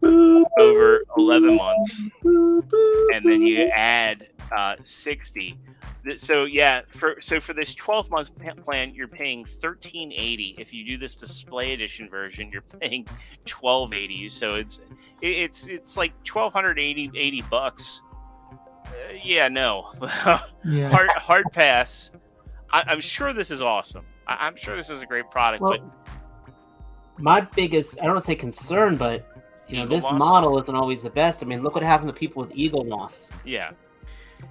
over 11 months, and then you add 60. So yeah, for this 12 month plan, you're paying $13.80. If you do this display edition version, you're paying $12.80. So it's like $1,280 yeah, no. Yeah. hard pass. I'm sure this is awesome. I'm sure this is a great product, Well, but my biggest, I don't want to say concern, but Eagle this Moss? model isn't always the best. I mean, look what happened to people with Eagle Moss. yeah.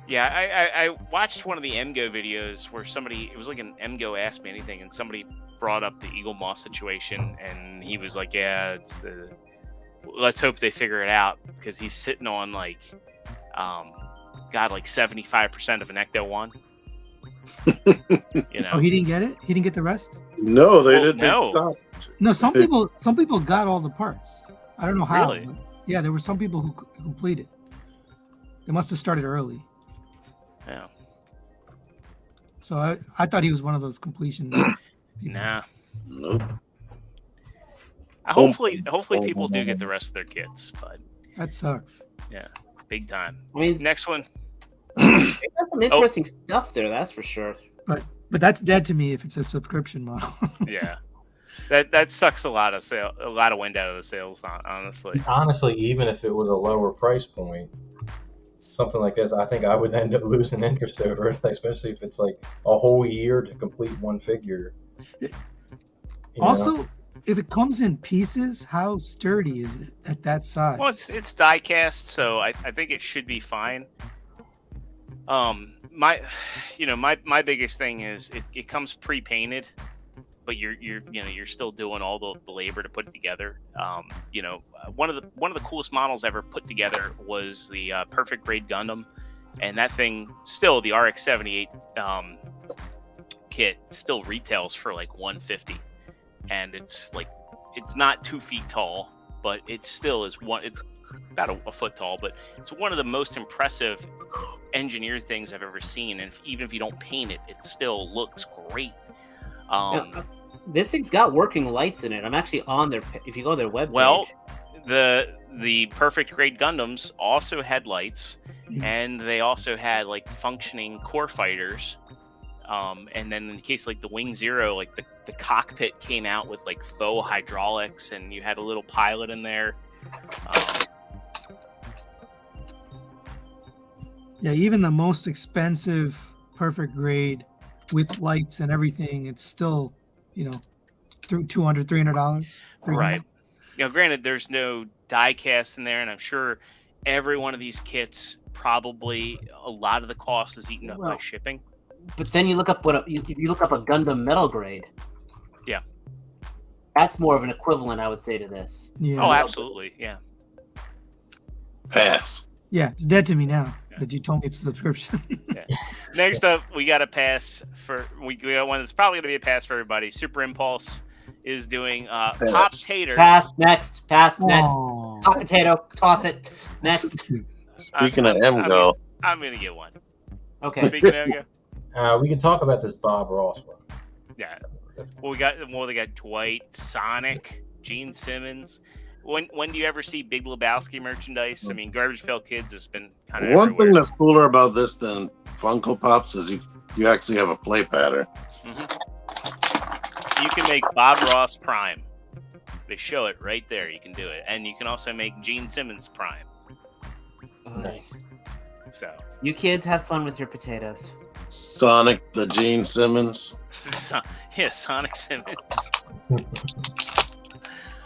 Yeah, I watched one of the MGO videos where it was like an MGO Ask Me Anything, and somebody brought up the Eagle Moss situation, and he was like, yeah, let's hope they figure it out, because he's sitting on like 75% of an Ecto 1. Oh, he didn't get it? He didn't get the rest? No, they didn't. No. No, some people got all the parts. I don't know how. Really? But yeah, there were some people who completed. They must have started early. Yeah. So I thought he was one of those completion people. Nah. Nope. Hopefully people do get the rest of their kits, but That sucks. yeah, big time. I mean, Next one. they got some interesting stuff there, that's for sure. But that's dead to me if it's a subscription model. Yeah. That sucks a lot of wind out of the sails, honestly. Honestly, even if it was a lower price point, something like this, I think I would end up losing interest over it, especially if it's like a whole year to complete one figure. Also, if it comes in pieces, how sturdy is it at that size? Well, it's die cast, so I think it should be fine. My biggest thing is it comes pre-painted, but you're still doing all the labor to put it together. One of the coolest models ever put together was the Perfect Grade Gundam, and that thing still, the RX-78 kit still retails for like $150, and it's not 2 feet tall, but it still is it's about a foot tall, but it's one of the most impressive engineered things I've ever seen, and even if you don't paint it, it still looks great. This thing's got working lights in it. I'm actually on their. If you go to their webpage. Well, the Perfect Grade Gundams also had lights, and they also had like functioning core fighters. And then in the case like the Wing Zero, like the cockpit came out with like faux hydraulics, and you had a little pilot in there. Yeah, even the most expensive Perfect Grade with lights and everything, it's still, through $200, $300. Right. Granted, there's no die cast in there, and I'm sure every one of these kits, probably a lot of the cost is eaten up by shipping. But then you look up if you look up a Gundam Metal Grade. Yeah. That's more of an equivalent, I would say, to this. Yeah. Oh, absolutely. Yeah. Pass. Yeah, it's dead to me now that you told me it's a subscription. Yeah. Next up, we got a pass we got one that's probably going to be a pass for everybody. Super Impulse is doing Pop Taters. Pass next. Pop Aww. potato. Toss it. Next. Speaking of MGO, I'm going to get one. Okay. Speaking of MGO. We can talk about this Bob Ross one. Yeah. Well, they got Dwight, Sonic, Gene Simmons. When do you ever see Big Lebowski merchandise? I mean, Garbage Pail Kids has been kind of one everywhere. thing that's cooler about this than Funko Pops is you actually have a play pattern. Mm-hmm. You can make Bob Ross Prime. They show it right there. You can do it, and you can also make Gene Simmons Prime. Nice. So you kids have fun with your potatoes. Sonic the Gene Simmons. Yeah, Sonic Simmons.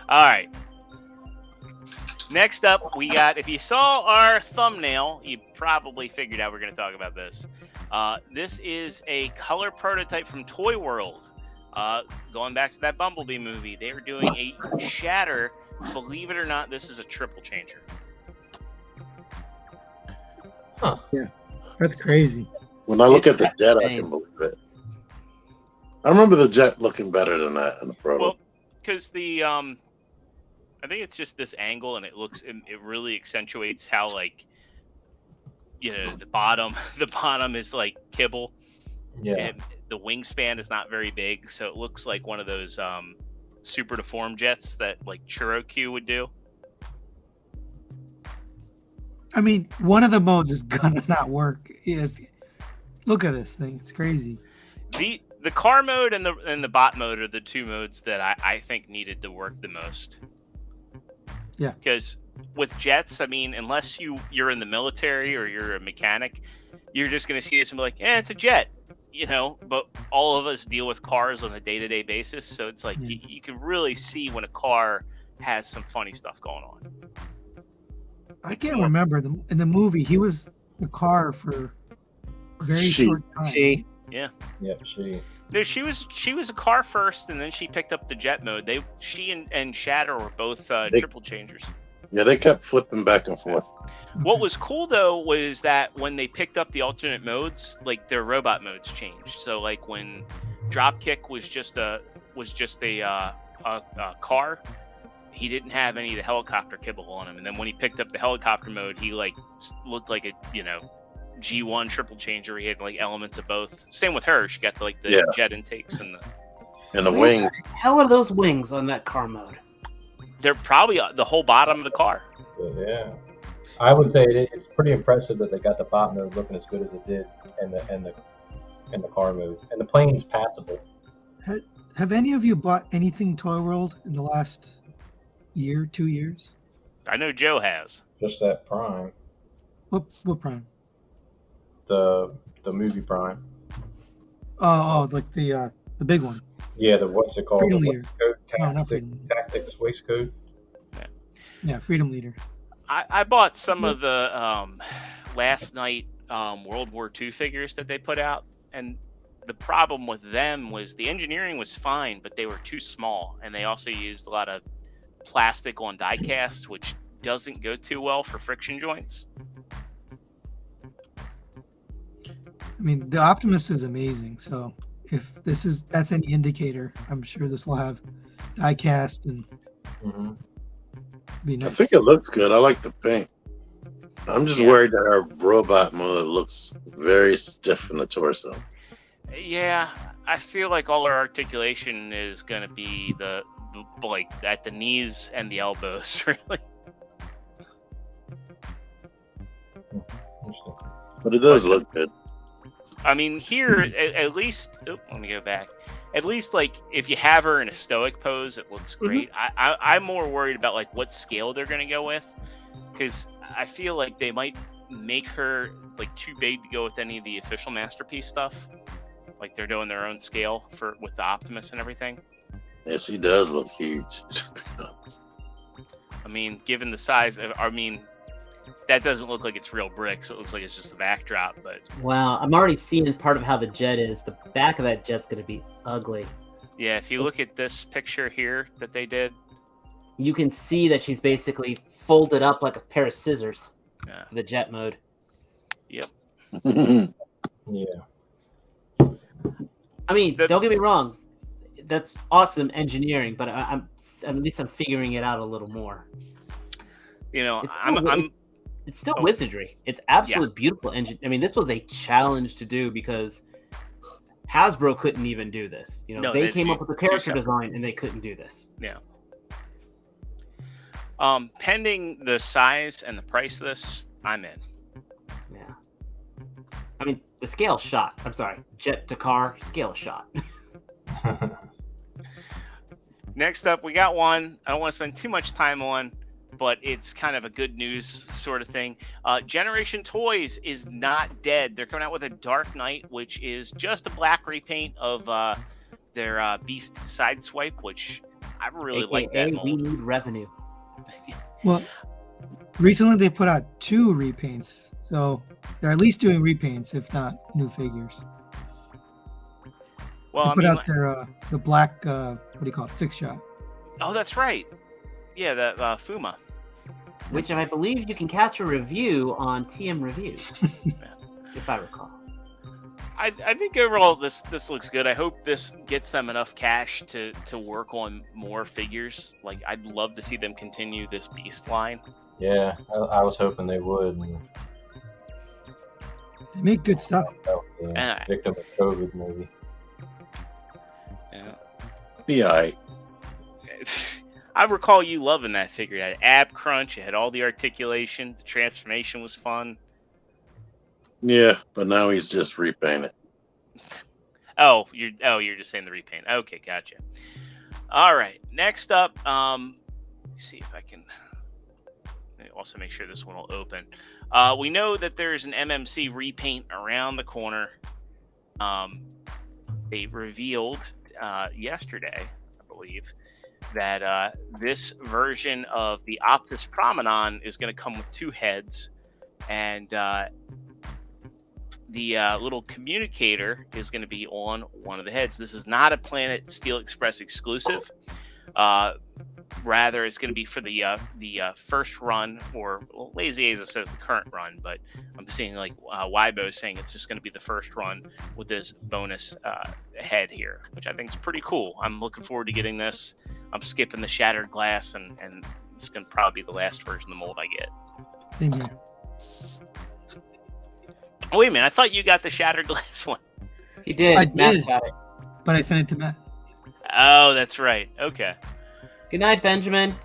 All right. Next up, we got, if you saw our thumbnail, you probably figured out we're going to talk about this. This is a color prototype from Toy World. Going back to that Bumblebee movie, they were doing a Shatter. Believe it or not, this is a triple changer. Huh. Yeah, that's crazy. When I look at the jet, I can believe it. I remember the jet looking better than that in the proto. Well, because the I think it's just this angle, and it really accentuates how, like, the bottom is like kibble. Yeah. And the wingspan is not very big, so it looks like one of those super deformed jets that like Chirocue would do. I mean, one of the modes is gonna not work. Look at this thing; it's crazy. The car mode and the bot mode are the two modes that I think needed to work the most. Yeah. Because with jets, I mean, unless you're in the military or you're a mechanic, you're just going to see this and be like, it's a jet, But all of us deal with cars on a day-to-day basis, so it's like you can really see when a car has some funny stuff going on. I can't remember in the movie he was the car for a very She. short time. Yep, she. No, she was a car first, and then she picked up the jet mode. She and Shatter were both triple changers. Yeah, they kept flipping back and forth. What was cool though was that when they picked up the alternate modes, like their robot modes changed. So like when Dropkick was just a car, he didn't have any of the helicopter kibble on him. And then when he picked up the helicopter mode, he like looked like a G1 triple changer. He had like elements of both. Same with her. She got the jet intakes and the wing. What the hell are those wings on that car mode? They're probably the whole bottom of the car. Yeah, I would say it's pretty impressive that they got the bot mode looking as good as it did, and the car mode, and the plane's passable. Have any of you bought anything Toy World in the last year, 2 years? I know Joe has. Just that Prime, What Prime? the movie Prime. Oh, like the big one. Yeah, what's it called? Freedom The Leader. waistcoat, Not Freedom Leader. Tactics waistcoat. Yeah, Freedom Leader. I bought some of the last night World War II figures that they put out, and the problem with them was the engineering was fine, but they were too small, and they also used a lot of plastic on die cast, which doesn't go too well for friction joints. I mean, the Optimus is amazing. So if that's any indicator, I'm sure this will have die cast and be I nice. think it looks good. I like the paint. I'm just worried that our robot mode looks very stiff in the torso. Yeah, I feel like all our articulation is going to be the like at the knees and the elbows, really. But it does look good. I mean, here at least. Let me go back. At least, like, if you have her in a stoic pose, it looks great. I'm more worried about like what scale they're going to go with, because I feel like they might make her like too big to go with any of the official Masterpiece stuff. Like they're doing their own scale with the Optimus and everything. Yes, he does look huge. I mean, given the size, that doesn't look like it's real bricks. It looks like it's just a backdrop. But wow, I'm already seeing part of how the jet is. The back of that jet's going to be ugly. Yeah, if you look at this picture here that they did, you can see that she's basically folded up like a pair of scissors for the jet mode. Yep. Yeah. I mean, don't get me wrong. That's awesome engineering, but at least I'm figuring it out a little more. You know, it's still wizardry. It's absolute beautiful engine. I mean, this was a challenge to do because Hasbro couldn't even do this. You know, they came up with the character design and they couldn't do this. Yeah. Pending the size and the price of this, I'm in. Yeah. I mean, the scale shot. I'm sorry, jet to car scale shot. Next up, we got one I don't want to spend too much time on, but it's kind of a good news sort of thing. Generation Toys is not dead. They're coming out with a Dark Knight, which is just a black repaint of their Beast Sideswipe, which I really like that mold. We need revenue. Well, recently they put out 2 repaints, so they're at least doing repaints, if not new figures. Well, they put out their the black what do you call it, 6-shot. Oh, that's right. Yeah, the Fuma. Which I believe you can catch a review on TM Reviews, if I recall. I think overall this looks good. I hope this gets them enough cash to work on more figures. Like, I'd love to see them continue this Beast line. Yeah, I was hoping they would. They make good stuff. Victim of COVID, maybe. Yeah. I recall you loving that figure. It had ab crunch. It had all the articulation. The transformation was fun. Yeah, but now he's just repainted. You're just saying the repaint. Okay, gotcha. All right. Next up, let's see if I can also make sure this one will open. We know that there's an MMC repaint around the corner. They revealed yesterday, I believe, that this version of the Optus Promenon is going to come with 2 heads, and the little communicator is going to be on one of the heads. This is not a Planet Steel Express exclusive. Rather, it's going to be for the first run, or Lazy Aza says the current run, but I'm seeing like Weibo saying it's just going to be the first run with this bonus head here, which I think is pretty cool. I'm looking forward to getting this. I'm skipping the shattered glass, and it's going to probably be the last version of the mold I get. Same here. Oh, wait a minute. I thought you got the shattered glass one. He did. I Matt did. got it. But I sent it to Matt. Oh, that's right. Okay. Good night, Benjamin.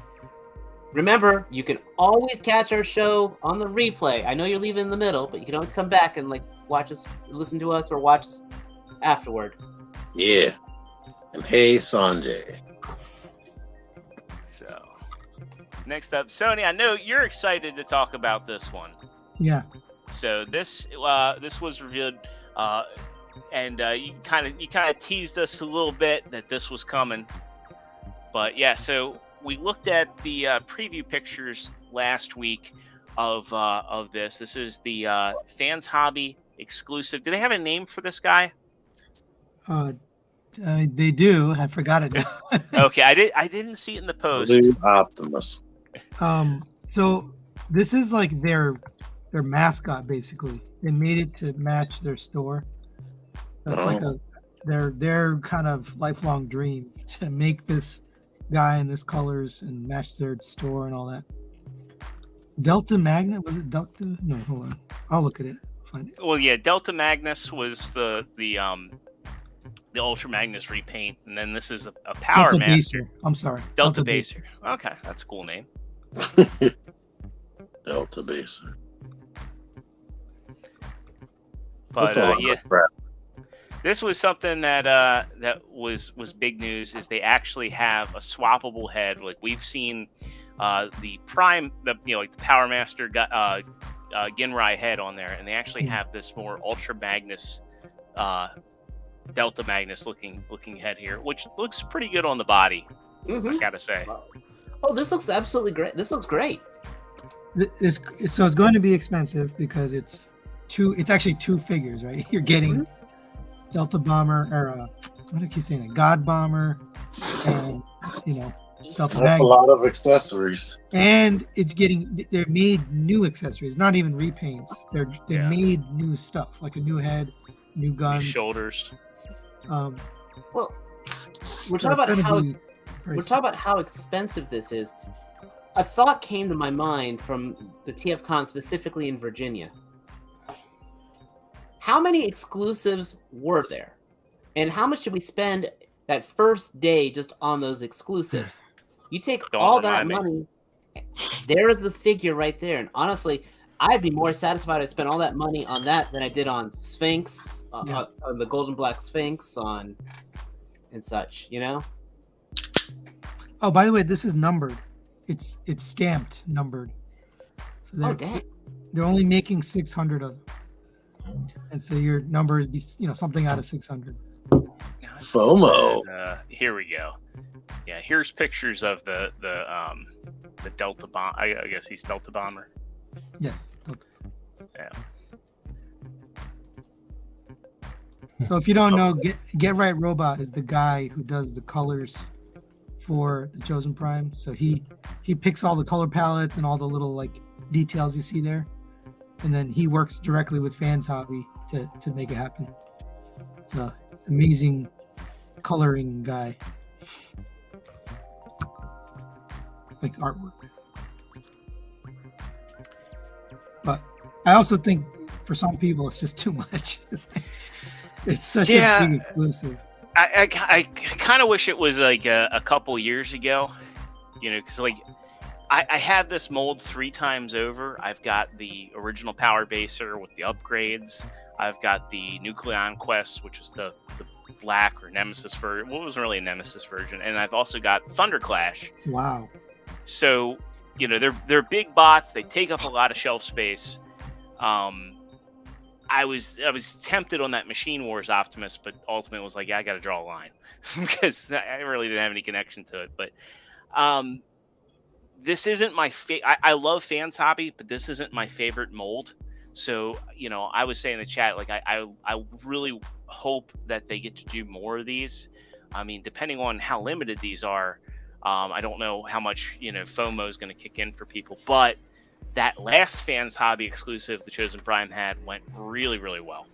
Remember, you can always catch our show on the replay. I know you're leaving in the middle, but you can always come back and watch us, listen to us, or watch us afterward. Yeah. And hey, Sanjay. So, next up, Sony. I know you're excited to talk about this one. Yeah. So this was revealed, and you kind of teased us a little bit that this was coming. But yeah, so we looked at the preview pictures last week of this. This is the Fans Hobby exclusive. Do they have a name for this guy? They do. I forgot it now. Okay, I didn't see it in the post. Optimus. So this is like their mascot, basically. They made it to match their store. That's like their kind of lifelong dream to make this guy in this colors and match their store and all that. Delta Magnet, was it Delta? No, hold on. I'll look at it. Find it. Well, yeah, Delta Magnus was the Ultra Magnus repaint, and then this is a Power Delta Master. Baser. I'm sorry. Delta Baser. Okay, that's a cool name. Delta Baser. But yeah, this was something that that was big news. Is they actually have a swappable head. Like we've seen the Prime, like the Power Master Ginrai head on there, and they actually have this more Ultra Magnus, Delta Magnus looking head here, which looks pretty good on the body. Mm-hmm. I gotta say. Oh, this looks absolutely great. This looks great. So it's going to be expensive because it's actually two figures, right? You're getting Delta Bomber, or what do I keep saying? God Bomber, and Delta That's Magnet. a lot of accessories. And they're made new accessories, not even repaints. They made new stuff, like a new head, new guns, These shoulders. Well, we're talking about how expensive this is. A thought came to my mind from the TFCon, specifically in Virginia. How many exclusives were there? And how much did we spend that first day just on those exclusives? You take all that money, there is the figure right there. And honestly, I'd be more satisfied to spend all that money on that than I did on Sphinx, on the Golden Black Sphinx, and such, Oh, by the way, this is numbered. It's stamped, numbered. So they're only making 600 of them. And so your number would be, something out of 600. FOMO. Here we go. Yeah, here's pictures of the Delta Bomb. I guess he's Delta Bomber. Yes. Yeah. So if you don't know, Get Right Robot is the guy who does the colors for the Chosen Prime. So he picks all the color palettes and all the little details you see there, and then he works directly with Fans Hobby to make it happen. It's an amazing coloring guy, like artwork. But I also think for some people it's just too much. It's such a big exclusive. I kind of wish it was a couple years ago, because I have this mold 3 times over. I've got the original Power Baser with the upgrades. I've got the Nucleon Quest, which is the Black or Nemesis version. Well, it wasn't really a Nemesis version. And I've also got Thunder Clash. Wow. So, they're big bots. They take up a lot of shelf space. I was tempted on that Machine Wars Optimus, but ultimately was like, I got to draw a line because I really didn't have any connection to it. But this isn't my favorite. I love Fans Hobby, but this isn't my favorite mold. So, I was saying in the chat, like, I really hope that they get to do more of these. I mean, depending on how limited these are, I don't know how much, FOMO is going to kick in for people. But that last Fans Hobby exclusive the Chosen Prime had went really, really well.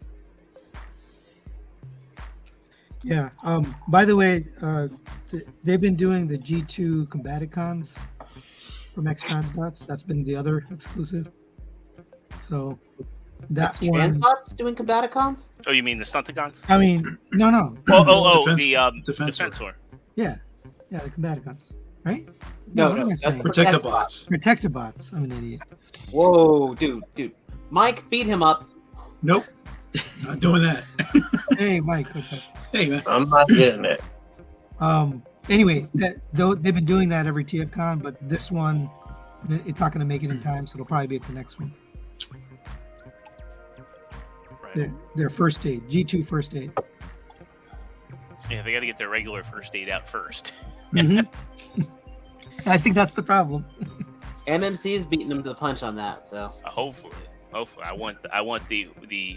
Yeah. By the way, they've been doing the G2 Combaticons from ExtraZero. That's been the other exclusive. So that's one. Transbots doing Combaticons? Oh, you mean the Stunticons? I mean, no. Defensor. Yeah, the Combaticons, right? No, that's Protectobots. Protectobots. I'm an idiot. Whoa, dude. Mike, beat him up. Nope. Not doing that. Hey, Mike, what's up? Hey, man. I'm not getting it. Anyway, they've been doing that every TFCon, but this one, it's not going to make it in time, so it'll probably be at the next one. Right. Their first aid, G2 first aid. Yeah, they got to get their regular first aid out first. Mm-hmm. I think that's the problem. MMC is beating them to the punch on that. So Hopefully, I want the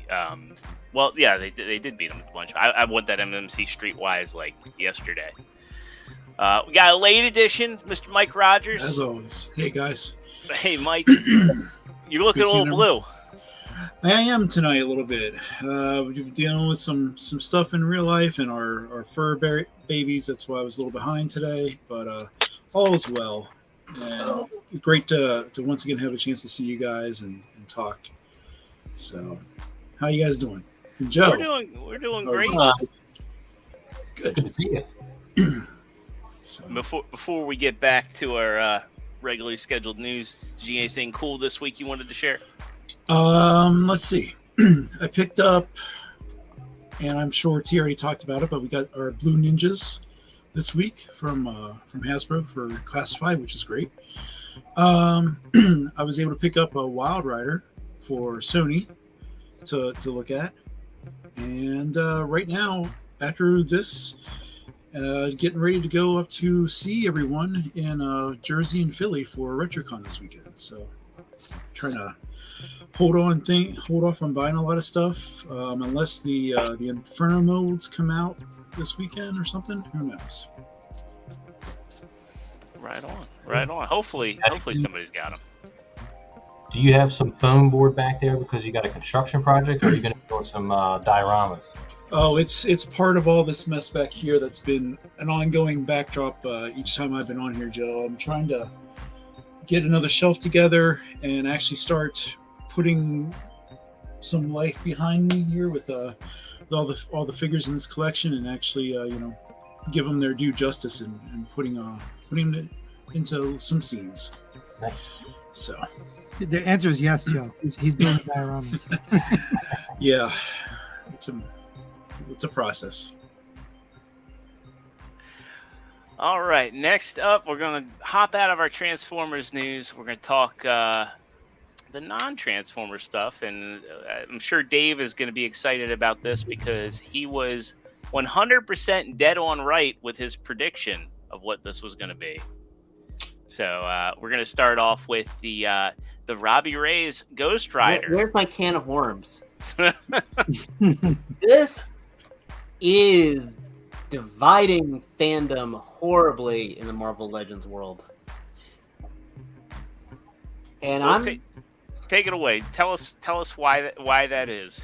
well, yeah, they did beat them to the punch. I want that MMC Streetwise like yesterday. We got a late edition, Mr. Mike Rogers. As always. Hey, guys. Hey, Mike. You're looking a little blue. I am tonight a little bit. We've been dealing with some stuff in real life and our fur babies. That's why I was a little behind today. But all is well. And great to once again have a chance to see you guys and talk. So, how you guys doing? And Joe? We're doing great. Good. Good to see you. So, Before we get back to our regularly scheduled news, did you get anything cool this week you wanted to share? let's see. I picked up, and I'm sure T already talked about it, but we got our Blue Ninjas this week from Hasbro for Classified, which is great. I was able to pick up a Wild Rider for Sony to look at, and right now, after this, getting ready to go up to see everyone in Jersey and Philly for RetroCon this weekend. So, trying to hold off on buying a lot of stuff, unless the Inferno molds come out this weekend or something. Who knows? Right on. Hopefully somebody's got them. Do you have some foam board back there because you got a construction project, or are you going to be doing some dioramas? Oh, it's part of all this mess back here that's been an ongoing backdrop each time I've been on here, Joe. I'm trying to get another shelf together and actually start putting some life behind me here with all the figures in this collection, and actually give them their due justice and putting it into some scenes. Nice. So The answer is yes, Joe. He's doing dioramas. yeah, it's a process. All right, next up, we're going to hop out of our Transformers news. We're going to talk the non-Transformer stuff, and I'm sure Dave is going to be excited about this because he was 100% dead on right with his prediction of what this was going to be. So we're going to start off with the Robbie Reyes Ghost Rider. Where's my can of worms? This is dividing fandom horribly in the Marvel Legends world. And take it away. Tell us why that is.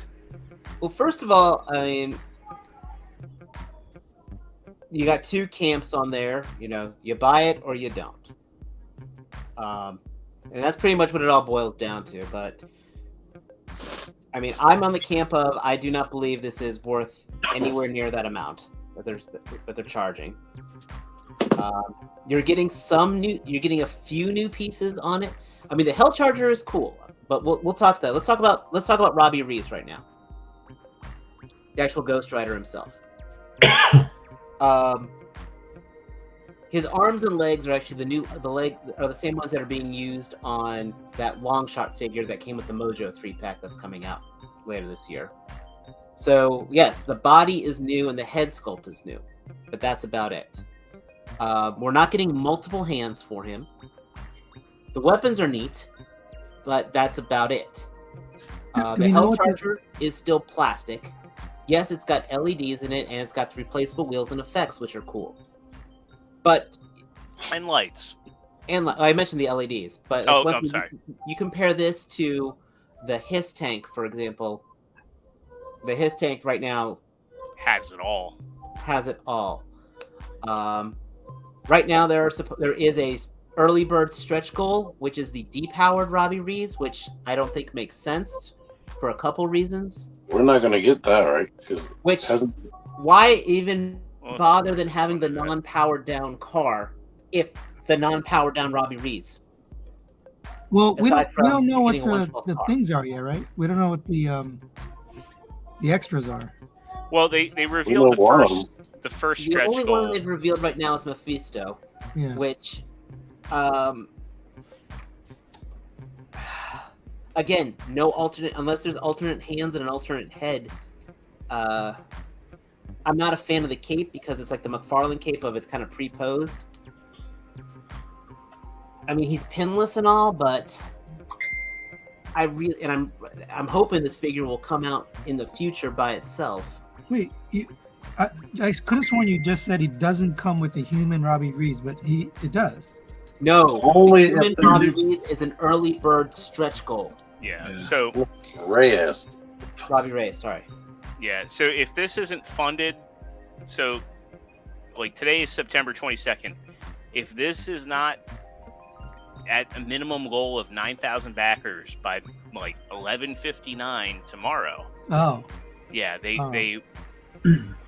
Well, first of all, I mean, you got two camps on there. You buy it or you don't. And that's pretty much what it all boils down to. But I mean, I'm on the camp of I do not believe this is worth anywhere near that amount that they're charging. You're getting a few new pieces on it. I mean, the Hell Charger is cool, but we'll talk to that. Let's talk about Robbie Reyes right now, the actual Ghost Rider himself. His arms and legs are actually the same ones that are being used on that long shot figure that came with the Mojo 3-pack that's coming out later this year. So yes, the body is new and the head sculpt is new, but that's about it. We're not getting multiple hands for him. The weapons are neat, but that's about it. Do The we know Hell what the- Charger is still plastic. Yes, it's got LEDs in it, and it's got replaceable wheels and effects, which are cool. But And lights. and I mentioned the LEDs, but Oh, once I'm sorry. you compare this to the Hiss tank, for example. The Hiss tank right now Has it all. has it all. Right now there is a early bird stretch goal, which is the depowered Robbie Rees, which I don't think makes sense for a couple reasons. We're not gonna get that, right? Because Which hasn't. why even Well, bother than having the non-powered down car if the non-powered down Robbie Rees? Well, we Aside don't from know what getting a 112 the car. things are yet, right? We don't know what the extras are. Well, they We revealed know one of the first The stretch only goal. one they've revealed right now is Mephisto, Yeah. which, again, no alternate unless there's alternate hands and an alternate head. I'm not a fan of the cape because it's like the McFarlane cape of it's kind of pre-posed. I mean, he's pinless and all, but I'm hoping this figure will come out in the future by itself. Wait, I could have sworn you just said he doesn't come with the human Robbie Rees, but it does. No, Only the human if- Robbie Rees is an early bird stretch goal. Yeah. Yeah. So Reyes. Robbie Reyes, sorry. yeah. So if this isn't funded, so like today is September 22nd. If this is not at a minimum goal of 9,000 backers by like 11:59 tomorrow, Oh, yeah, they Oh. they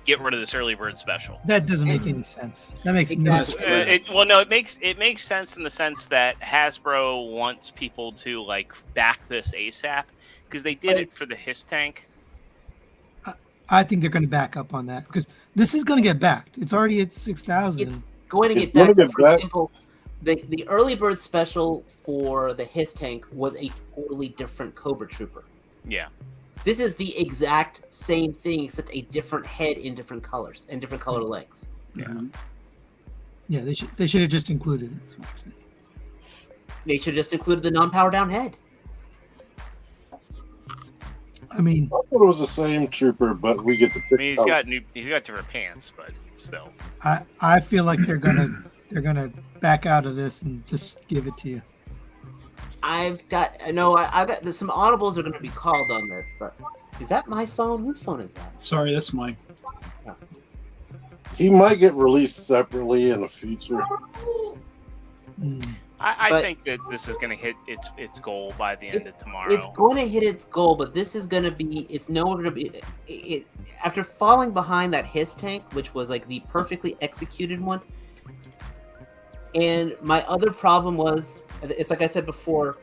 get rid of this early bird special. that doesn't make any sense. That makes no Exactly. sense. It makes sense in the sense that Hasbro wants people to like back this ASAP because they did it for the Hiss tank. I think they're going to back up on that because this is going to get backed. It's already at 6,000. Going to It's get gonna back, get for back. example, the early bird special for the Hiss tank was a totally different Cobra Trooper. Yeah. This is the exact same thing except a different head in different colors and different color legs. Yeah, they should have just included it. That's what I'm saying. They should have just included the non-power down head. I mean, I thought it was the same trooper, but we get to I pick. mean, he's got different pants, but still. I feel like they're gonna back out of this and just give it to you. I got there's some audibles are going to be called on this, but is that my phone? Whose phone is that? Sorry, that's mine. He might get released separately in the future. Mm. I But- think that this is going to hit its goal by the end of tomorrow. It's going to hit its goal, but this is going to be. It's nowhere to be. After falling behind that Hiss tank, which was like the perfectly executed one. And my other problem was, it's like I said before,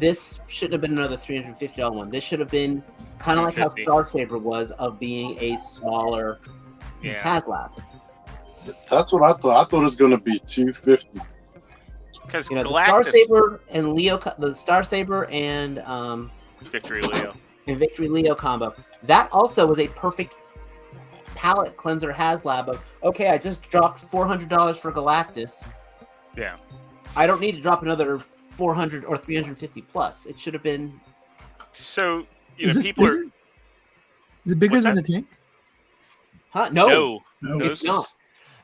this shouldn't have been another $350 one. This should have been kind of like how $350. Starsaber was of being a smaller Yeah. HasLab. That's what I thought. I thought it was going to be $250. Because You know, the Galactus, Starsaber and Leo, the Starsaber and Victory Leo. Victory Leo combo. That also was a perfect palette cleanser HasLab of, okay, I just dropped $400 for Galactus. Yeah. I don't need to drop another 400 or 350 plus. It should have been. So Is this people bigger? Is it bigger What's than that? the tank? Huh? are No, No, it's not.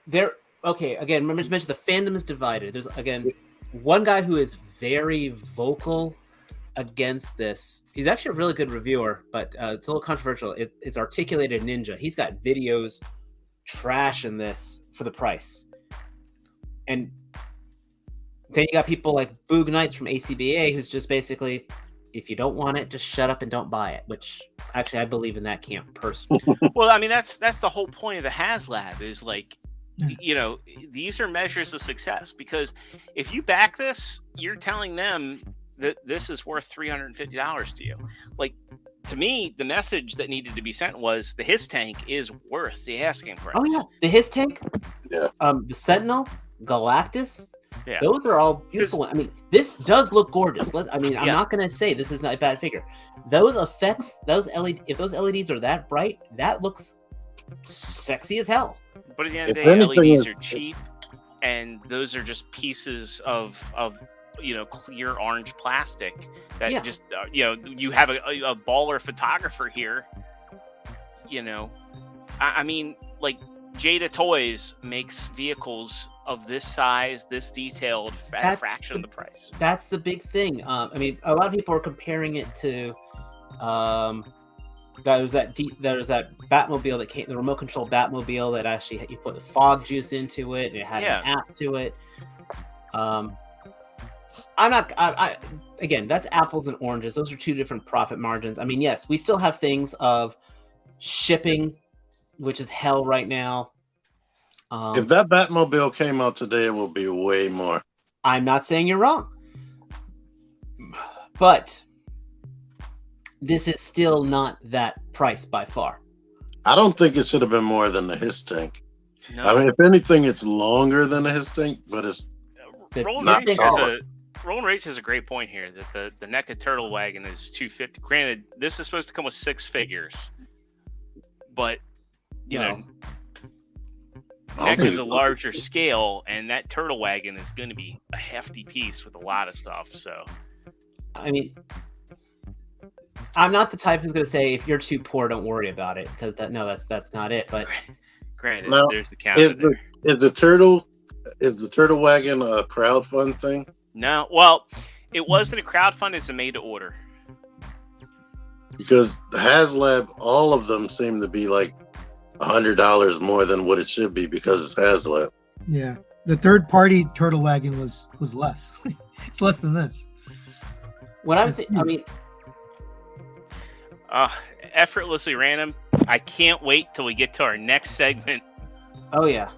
There. Okay. Again, remember to mention the fandom is divided. There's again one guy who is very vocal against this. He's actually a really good reviewer, but it's a little controversial. It's Articulated Ninja. He's got videos trashing this for the price, and then you got people like Boog Knights from ACBA, who's just basically, if you don't want it, just shut up and don't buy it. Which actually, I believe in that camp personally. Well, I mean, that's the whole point of the HasLab is like, Yeah. you know, these are measures of success because if you back this, you're telling them that this is worth $350 to you. Like, to me, the message that needed to be sent was the Hiss tank is worth the asking price. Oh yeah, the Hiss tank, Yeah. the Sentinel, Galactus. Yeah. Those are all beautiful. I mean, this does look gorgeous. I'm Yeah. not gonna say this is not a bad figure. Those effects, those LED, if those LEDs are that bright, that looks sexy as hell. But at the end of the If day, anything, LEDs it- are cheap, and those are just pieces of clear orange plastic that just you have a baller photographer here. I mean, like, Jada Toys makes vehicles of this size, this detailed, at a fraction of the price. That's the big thing. I mean, a lot of people are comparing it to there was that Batmobile that came, the remote control Batmobile that actually you put the fog juice into it and it had an app to it. Again, that's apples and oranges. Those are two different profit margins. I mean, yes, we still have things of shipping, which is hell right now. If that Batmobile came out today, it will be way more. I'm not saying you're wrong, but this is still not that price by far. I don't think it should have been more than the His Tank. No. I mean, if anything, it's longer than the His Tank, but it's Roland Rage has a great point here that the NECA Turtle Wagon is $250. Granted, this is supposed to come with 6 figures, but NECA is a larger scale, and that Turtle Wagon is going to be a hefty piece with a lot of stuff. So, I mean, I'm not the type who's going to say if you're too poor, don't worry about it, because that's not it. But granted, now, there's the counter. Is the Turtle Wagon a crowdfund thing? No, well, it wasn't a crowdfund; it's a made to order. Because the HasLab, all of them seem to be like $100 more than what it should be because it's HasLab. Yeah, the third-party Turtle Wagon was less. It's less than this. Effortlessly random. I can't wait till we get to our next segment. Oh yeah,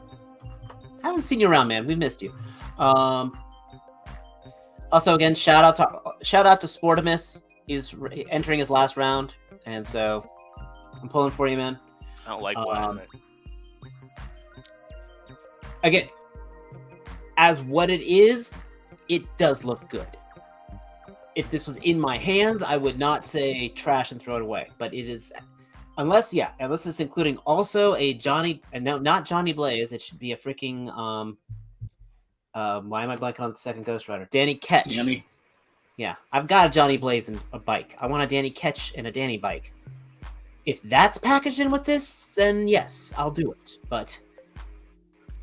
haven't seen you around, man. We missed you. Also, again, shout out to Sportimus. He's entering his last round, and so I'm pulling for you, man. I don't like watching it. Again, as what it is, it does look good. If this was in my hands, I would not say trash and throw it away. But it is, unless it's including also a Johnny, and no, not Johnny Blaze. It should be a freaking why am I blanking on the second Ghost Rider? Danny Ketch. Danny. Yeah, I've got a Johnny Blaze and a bike. I want a Danny Ketch and a Danny bike. If that's packaged in with this, then yes, I'll do it. But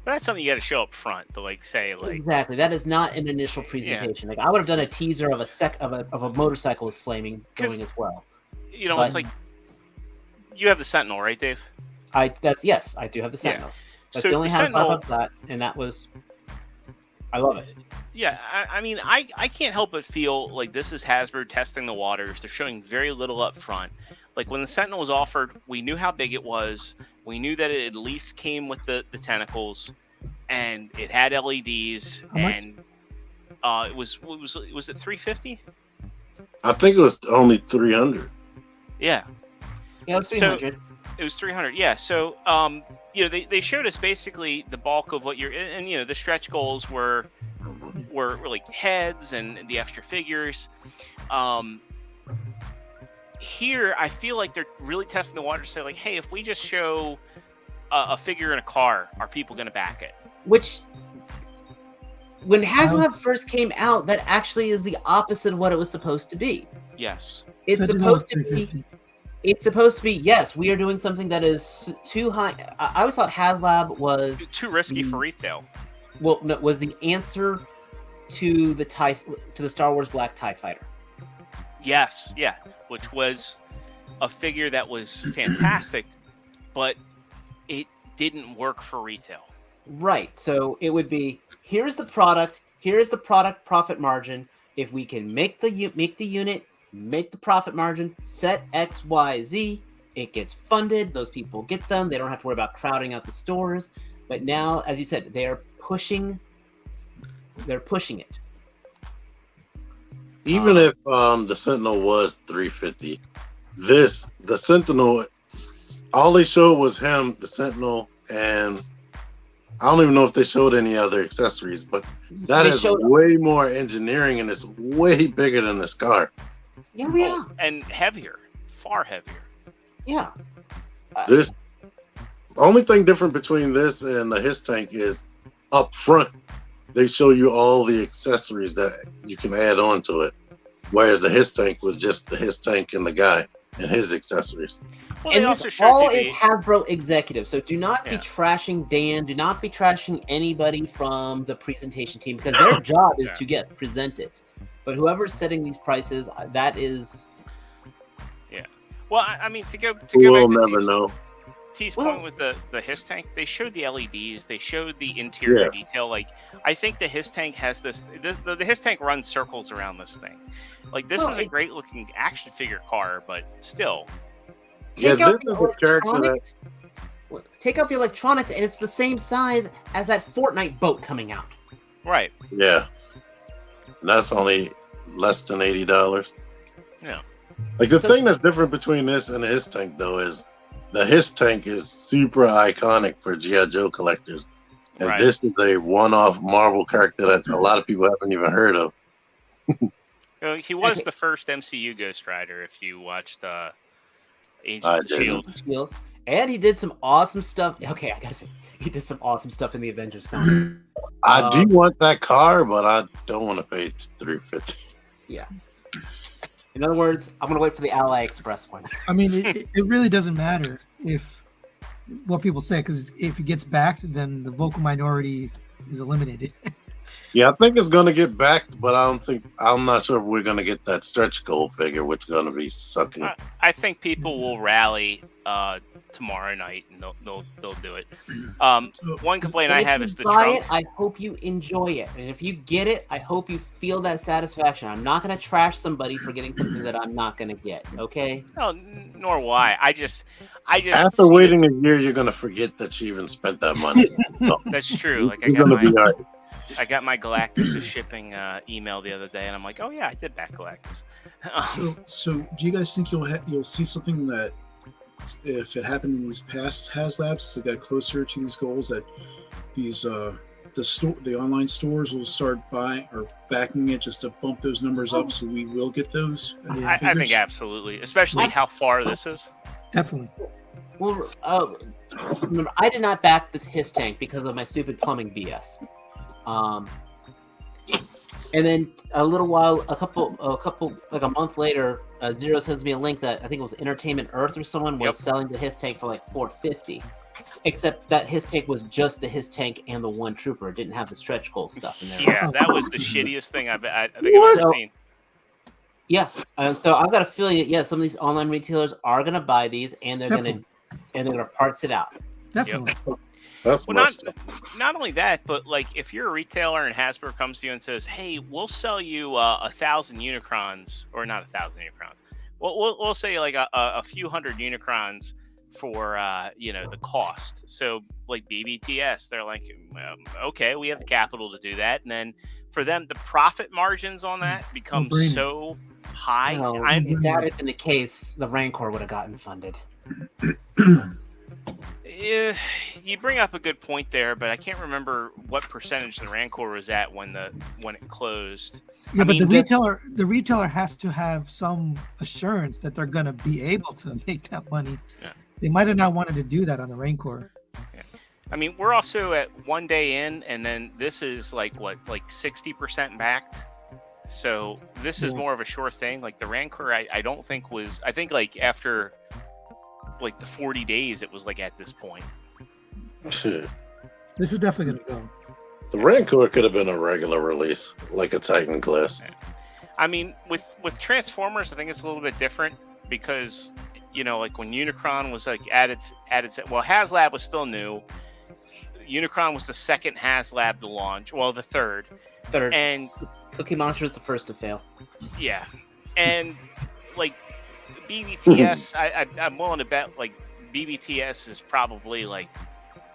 that's something you got to show up front to say exactly. That is not an initial presentation. Yeah. Like I would have done a teaser of a motorcycle with flaming going as well. It's like you have the Sentinel, right, Dave? Yes, I do have the Sentinel. That's the only half of that, and that was. I love it. Yeah, I mean, I can't help but feel like this is Hasbro testing the waters. They're showing very little up front. Like when the Sentinel was offered, we knew how big it was. We knew that it at least came with the tentacles, and it had LEDs. And was it $350? I think it was only $300. Yeah. Yeah, it was $300. So, it was $300. Yeah. So they showed us basically the bulk of what the stretch goals were like heads and the extra figures. Here, I feel like they're really testing the water to say, like, hey, if we just show a figure in a car, are people going to back it? Which, when HasLab first came out, that actually is the opposite of what it was supposed to be. Yes. It's supposed to be, yes, we are doing something that is too high. I always thought HasLab was too risky for retail. Well, no, was the answer to the Star Wars Black TIE Fighter. Yes, yeah, which was a figure that was fantastic, but it didn't work for retail. Right. So it would be, here's the product profit margin. If we can make the unit, make the profit margin, set X, Y, Z, it gets funded. Those people get them. They don't have to worry about crowding out the stores. But now, as you said, they're pushing it. Even if the Sentinel was $350, the Sentinel, all they showed was him, the Sentinel, and I don't even know if they showed any other accessories, but that is way more engineering and it's way bigger than this car. Yeah. And heavier, far heavier. Yeah. The only thing different between this and the His Tank is up front. they show you all the accessories that you can add on to it. Whereas the His Tank was just the His Tank and the guy and his accessories. Well, And they this also showed all you is Hasbro executive, so do not be Yeah. trashing Dan. Do not be trashing anybody from the presentation team because their job is Yeah. to present it. But whoever's setting these prices, that is. Well, I mean, to go We'll back to never know. T's Well- point with the His Tank, they showed the LEDs, they showed the interior Yeah. detail. Like, I think the His Tank has this. The His Tank runs circles around this thing. Like, this Well, is a great looking action figure car, but still, Yeah, Take out this the is a character that electronics. Take out the electronics, and it's the same size as that Fortnite boat coming out. right? yeah. And that's only less than $80. Yeah. Like the So- thing that's different between this and the His Tank though is the His Tank is super iconic for G.I. Joe collectors. And Right. this is a one-off Marvel character that a lot of people haven't even heard of. He was Okay. the first MCU Ghost Rider. If you watched I Agents of didn't. Shield, Shield. And he did some awesome stuff. Okay, I gotta say, he did some awesome stuff in the Avengers film. I do want that car, but I don't want to pay $350. In other words, I'm gonna wait for the Ally Express one. I mean, it really doesn't matter if what people say, because if it gets backed, then the vocal minority is eliminated. Yeah, I think it's going to get backed, but I'm not sure if we're going to get that stretch goal figure, which is going to be sucking. I think people will rally tomorrow night, and they'll do it. One complaint I And if have you is the buy trunk. it, I hope you enjoy it, and if you get it, I hope you feel that satisfaction. I'm not gonna trash somebody for getting something that I'm not gonna get. Okay. No, nor will I. I just After see waiting a year, you're going to forget that you even spent that money. that's true. Like You're going to be all right. I got my Galactus shipping email the other day, and I'm like, oh yeah, I did back Galactus. So do you guys think you'll see something that, if it happened in these past HasLabs, it got closer to these goals, that these the online stores will start buying or backing it just to bump those numbers up, so we will get those? I think absolutely, especially how far this is. Definitely. Well, remember, I did not back the His Tank because of my stupid plumbing BS. And then a month later, Zero sends me a link that I think it was Entertainment Earth or someone was Yep. selling the His Tank for like $450. Except that His Tank was just the His Tank and the one trooper. It didn't have the stretch goal stuff in there. Yeah, that was the shittiest thing I think I've ever seen. Yeah, so I've got a feeling that some of these online retailers are gonna buy these and they're Definitely. gonna parts it out. Definitely. That's Well, not only that, but like if you're a retailer and Hasbro comes to you and says, "Hey, we'll sell you 1,000 Unicrons, or not 1,000 Unicrons. We'll say like a few hundred Unicrons for the cost." So like BBTS, they're like, okay, we have the capital to do that, and then for them, the profit margins on that become No-brainer. so high. No, if that had been the case, the Rancor would have gotten funded. You bring up a good point there, but I can't remember what percentage the Rancor was at when it closed. Yeah, I but mean, the retailer has to have some assurance that they're going to be able to make that money. Yeah. They might have not wanted to do that on the Rancor. I mean, we're also at 1 day in, and then this is like 60% backed. So this is Yeah. more of a sure thing. Like the Rancor, I don't think was. I think like after like the 40 days, it was like at this point. Shit. This is definitely going to go. The Rancor could have been a regular release, like a Titan class. I mean, with Transformers, I think it's a little bit different because like when Unicron was like at its HasLab was still new. Unicron was the second HasLab to launch, well, the third, and Cookie Monster is the first to fail. yeah, and like BBTS, I'm willing to bet like BBTS is probably like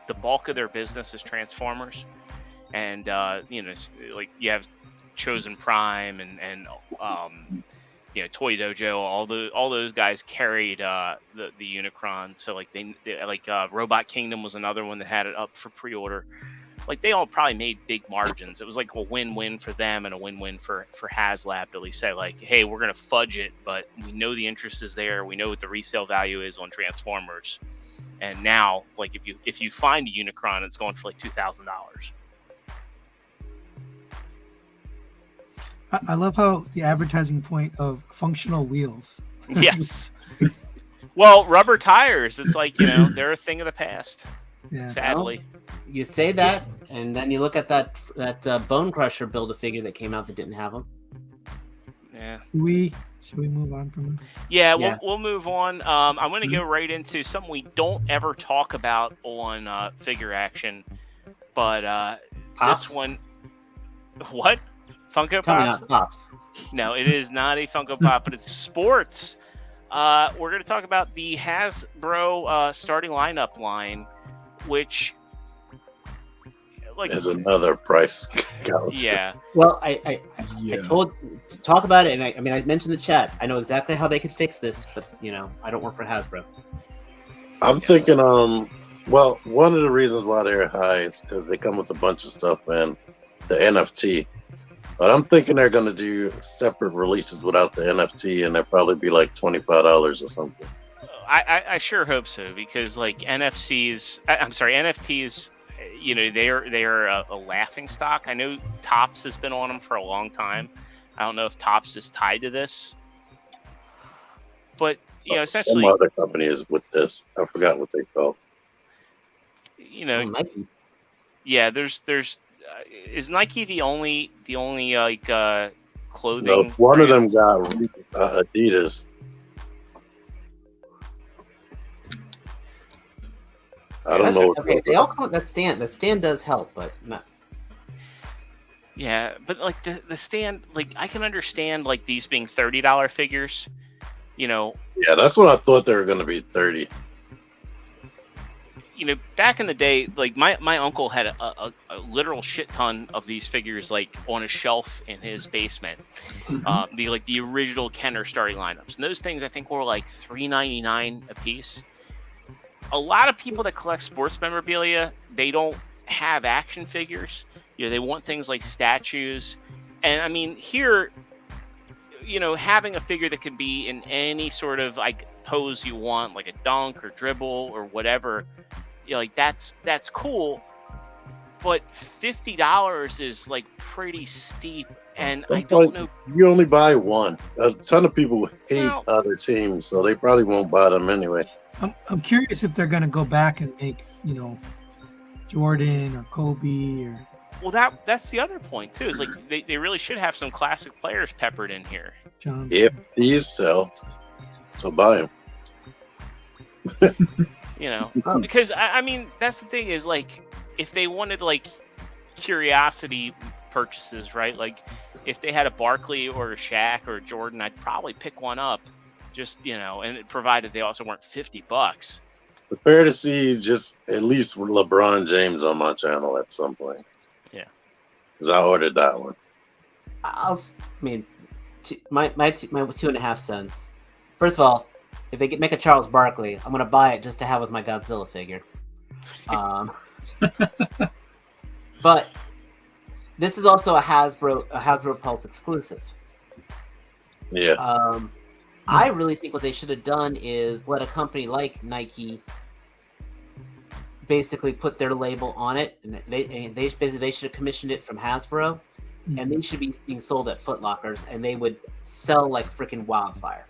the bulk of their business is Transformers, and like you have Chosen Prime and Toy Dojo, all those guys carried the Unicron. So like they Robot Kingdom was another one that had it up for pre-order. Like they all probably made big margins. It was like a win-win for them and a win-win for HasLab to at least say like, hey, we're gonna fudge it, but we know the interest is there. We know what the resale value is on Transformers. And now, like if you find a Unicron, it's going for like $2,000. I love how the advertising point of functional wheels. Yes. Well, rubber tires, it's like, they're a thing of the past. Yeah. Sadly. Well, you say that, and then you look at that Bone Crusher Build-A-Figure that came out that didn't have them. Yeah. Should we move on from this? Yeah, Yeah. We'll move on. I'm going to go right into something we don't ever talk about on Figure Action, but Pops? this one, what? Funko Tell me Pops? not Pops. No, it is not a Funko Pop, but it's sports. We're going to talk about the Hasbro starting lineup line, which, like, There's another price. yeah. Well, I talk about it, and I mentioned the chat. I know exactly how they could fix this, but I don't work for Hasbro. I'm thinking, well, one of the reasons why they're high is because they come with a bunch of stuff and the NFT. But I'm thinking they're going to do separate releases without the NFT, and they'll probably be like $25 or something. I sure hope so, because like NFTs, they are a laughing stock. I know Topps has been on them for a long time. I don't know if Topps is tied to this, but essentially, some other company is with this. I forgot what they call. Nike. Yeah, there's is Nike the only like clothing? No, one of brand? them got Adidas. I don't know. Okay, they all come with that stand. That stand does help, but not. Yeah, but like the stand, like I can understand like these being $30 figures. Yeah, that's what I thought they were going to be 30. Back in the day, like my uncle had a literal shit ton of these figures like on a shelf in his basement. The original Kenner starting lineups, and those things I think were like $3.99 a piece. A lot of people that collect sports memorabilia, they don't have action figures. They want things like statues, and I mean here, having a figure that can be in any sort of like pose you want, like a dunk or dribble or whatever. Like that's cool, but $50 is like pretty steep, and I don't know. You only buy one. A ton of people hate other teams, so they probably won't buy them anyway. I'm curious if they're gonna go back and make Jordan or Kobe or. Well, that's the other point too. Is like they really should have some classic players peppered in here. Johnson. If these sell, so buy them. Because I mean that's the thing is like if they wanted like curiosity purchases, right? Like if they had a Barkley or a Shaq or a Jordan, I'd probably pick one up, just and it provided they also weren't $50. Prepare to see just at least LeBron James on my channel at some point. Yeah, because I ordered that one. My 2.5 cents. First of all, if they make a Charles Barkley, I'm gonna buy it just to have with my Godzilla figure. But this is also a Hasbro Pulse exclusive. Yeah. I really think what they should have done is let a company like Nike basically put their label on it, and they should have commissioned it from Hasbro, and they should be being sold at Foot Lockers, and they would sell like freaking wildfire.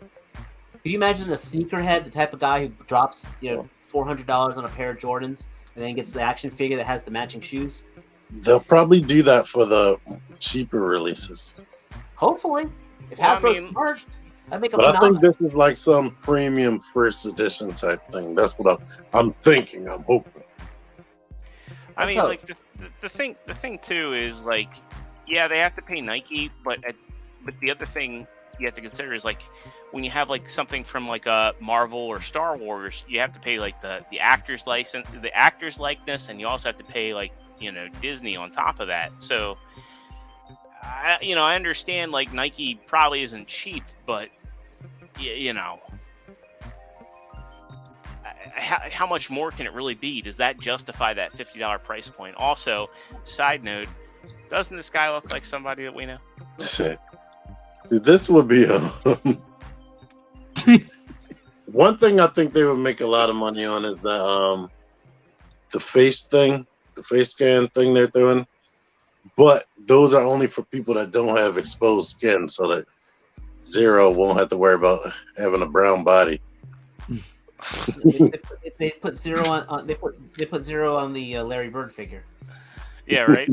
Can you imagine a sneakerhead, the type of guy who drops $400 on a pair of Jordans and then gets the action figure that has the matching shoes? They'll probably do that for the cheaper releases. Hopefully, if Hasbro's smart, that'd make a But phenomenon. I think this is like some premium first edition type thing. That's what I'm thinking. I'm hoping. I mean, like the thing too is like, yeah, they have to pay Nike, but the other thing you have to consider is like when you have like something from like a Marvel or Star Wars, you have to pay like the actor's license, the actor's likeness, and you also have to pay like Disney on top of that. So I understand like Nike probably isn't cheap, but how much more can it really be? Does that justify that $50 price point? Also, side note, doesn't this guy look like somebody that we know? This would be one thing I think they would make a lot of money on is the face thing, the face scan thing they're doing. but those are only for people that don't have exposed skin, so that Zero won't have to worry about having a brown body. They put Zero on they put Zero on the Larry Bird figure. Yeah, right.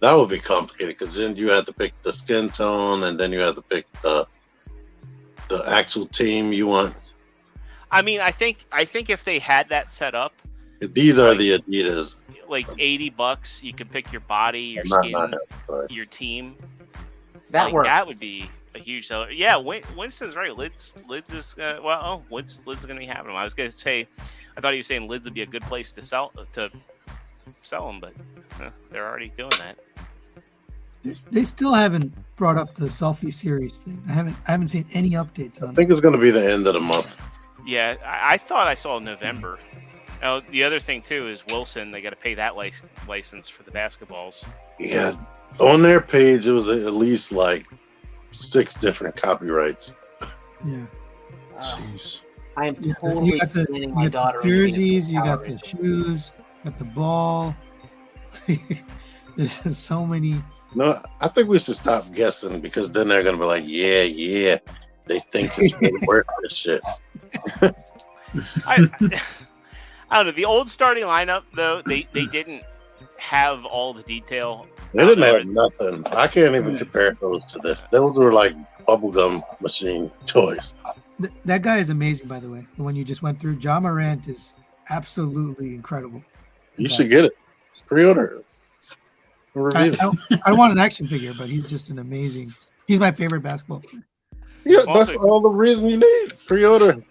That would be complicated because then you have to pick the skin tone, and then you have to pick the actual team you want. I mean, I think if they had that set up, These are the Adidas. like $80, you could pick your body, your Not skin, sorry. your team. That Like, works. that would be a huge seller. Yeah, Winston's right. Lids is Lids gonna be having them. I was gonna say, I thought he was saying Lids would be a good place to sell them, but they're already doing that. They still haven't brought up the selfie series thing. I haven't seen any updates on I think it's going to be the end of the month. Yeah, I thought I saw November. Oh, the other thing too is Wilson. They got to pay that license for the basketballs. Yeah, on their page it was at least like 6 different copyrights. Yeah. Jeez. I am You totally got the, standing my you got daughter. the in the jerseys, you got Power the shoes, got the ball. There's so many. No, I think we should stop guessing because then they're going to be like, yeah, they think it's really worth this shit. I don't know. The old starting lineup though, they didn't have all the detail. They didn't have nothing. I can't even compare those to this. Those were like bubblegum machine toys. That guy is amazing, by the way. The one you just went through, John Morant, is absolutely incredible. You should get it. Pre-order. I don't want an action figure, but he's just an amazing. He's my favorite basketball player. Yeah, that's all the reason you need. Pre-order.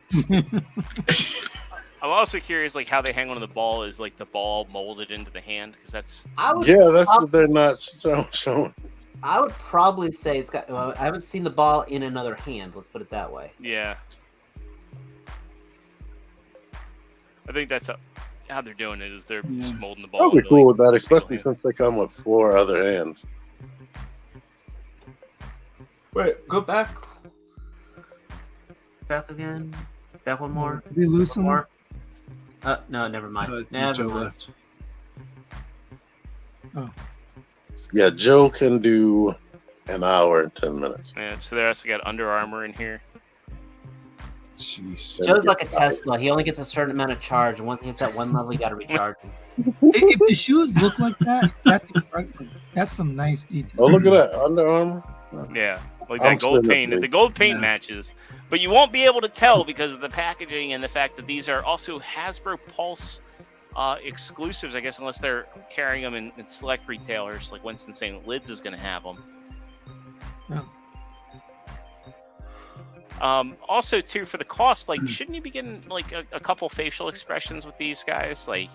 I'm also curious, like how they hang on the ball. Is like the ball molded into the hand? Because that's that's what they're not showing. I would probably say it's got. Well, I haven't seen the ball in another hand. Let's put it that way. Yeah. I think that's how they're doing it. Is they're just molding the ball. I'll be into, cool like, with that, especially single since they come with 4 other hands. Wait, go back. Back again. Back one more. Did we lose some more? No, never mind. Never Joe mind. left. Oh, Yeah, Joe can do an hour and 10 minutes. Yeah, so they also got Under Armour in here. Jeez. Joe's like a Tesla. He only gets a certain amount of charge, and once he hits that one level, you got to recharge him. if the shoes look like that, that's incredible. That's some nice detail. Oh, look at that. Under Armour. Yeah, like I'm that gold still paint. looking. The gold paint Yeah. matches, but you won't be able to tell because of the packaging and the fact that these are also Hasbro Pulse exclusives, I guess, unless they're carrying them in select retailers, like Winston saying Lids is going to have them. Oh. Also, too, for the cost, like, shouldn't you be getting like a couple facial expressions with these guys? Like,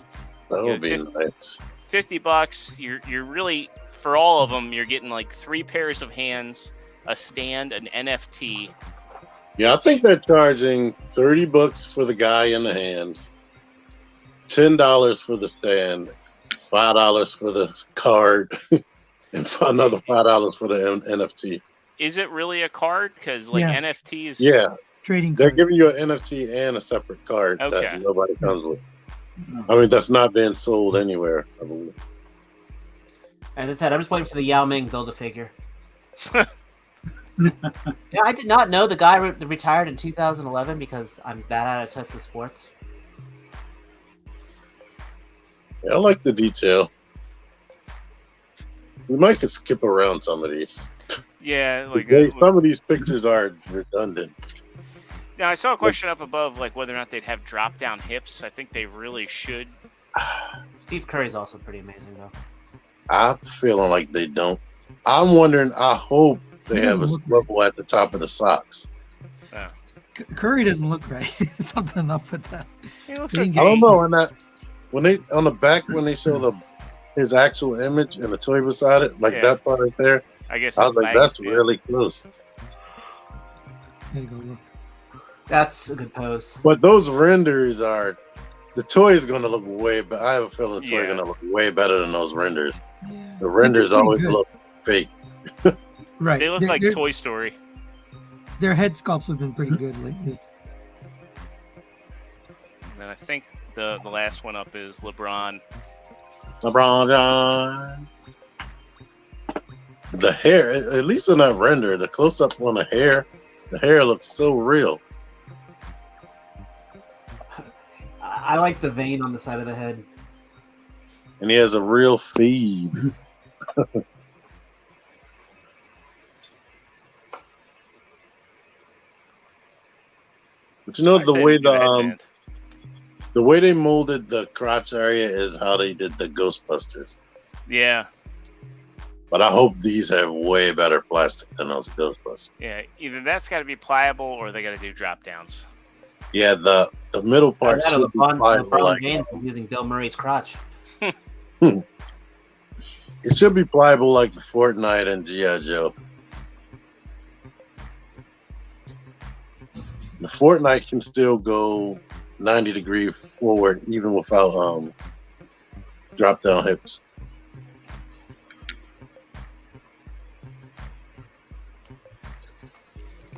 That would be Yeah, nice. $50. You're really, for all of them, you're getting like 3 pairs of hands, a stand, an NFT. Yeah, I think they're charging $30 for the guy in the hands, $10 for the stand, $5 for the card, and another $5 for the NFT. Is it really a card? Because like Yeah. NFTs. Yeah, Trading they're card. giving you an NFT and a separate card Okay. that nobody comes with. I mean, that's not being sold anywhere, I believe. As I said, I'm just waiting for the Yao Ming Build-A-Figure. Yeah, I did not know the guy retired in 2011 because I'm that out of touch with sports. Yeah, I like the detail. We might could skip around some of these. Yeah, like Some of these pictures are redundant. now I saw a question up above, like whether or not they'd have drop-down hips. I think they really should. Steve Curry's also pretty amazing, though. I'm feeling like they don't. I'm wondering, I hope they have a swivel at the top of the socks. Curry doesn't look right. Something up with that. He looks He okay. didn't I don't know. When they on the back, when they show his actual image and the toy beside it, like Yeah. that part right there, I guess I was it's like, that's magnitude. really close. There you go. Look. That's a good pose. But those renders are. The toy is going to look way better. I have a feeling the toy is Yeah. going to look way better than those renders. Yeah. The renders They're pretty always good. look fake. Right. They look Their- like their, Toy Story. Their head sculpts have been pretty good lately. And I think the last one up is LeBron. LeBron James. The hair, at least in that render, the close up on the hair looks so real. I like the vein on the side of the head. And he has a real feed. But you know, the way they molded the crotch area is how they did the Ghostbusters. Yeah. But I hope these have way better plastic than those Ghostbusters. Yeah, either that's got to be pliable or they got to do drop downs. Yeah, the middle part should be pliable. Like, using Bill Murray's crotch. It should be pliable like the Fortnite and G.I. Joe. The Fortnite can still go 90 degrees forward even without drop down hips.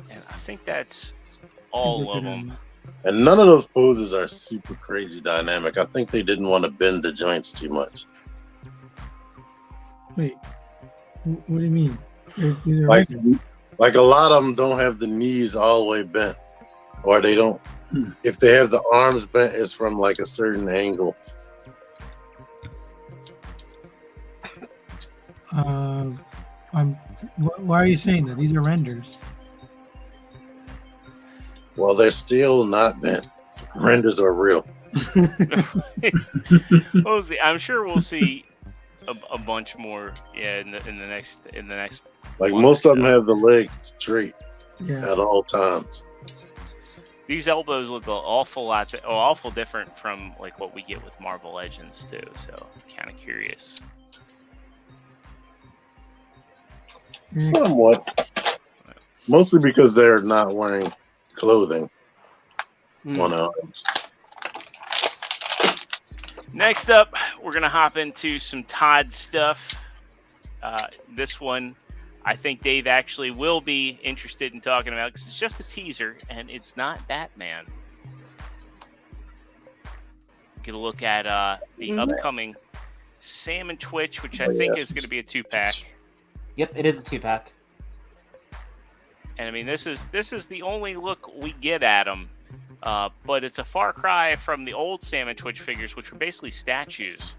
And I think that's all of them. And none of those poses are super crazy dynamic. I think they didn't want to bend the joints too much. Wait, what do you mean? These are Like a lot of them don't have the knees all the way bent. Or they don't. If they have the arms bent, it's from like a certain angle. Why are you saying that? These are renders. Well, they're still not bent. Renders are real. I'm sure we'll see a bunch more. Yeah, in the next. Like most of them have the legs straight at all times. These elbows look an awful different from like what we get with Marvel Legends too. So kind of curious. Somewhat. Mostly because they're not wearing clothing. Next up, we're gonna hop into some Todd stuff. This one, I think Dave actually will be interested in talking about because it's just a teaser and it's not Batman. Get a look at the upcoming Sam and Twitch, which I think is going to be a 2-pack. Yep, it is a 2-pack. And I mean, this is the only look we get at him, but it's a far cry from the old Sam and Twitch figures, which were basically statues.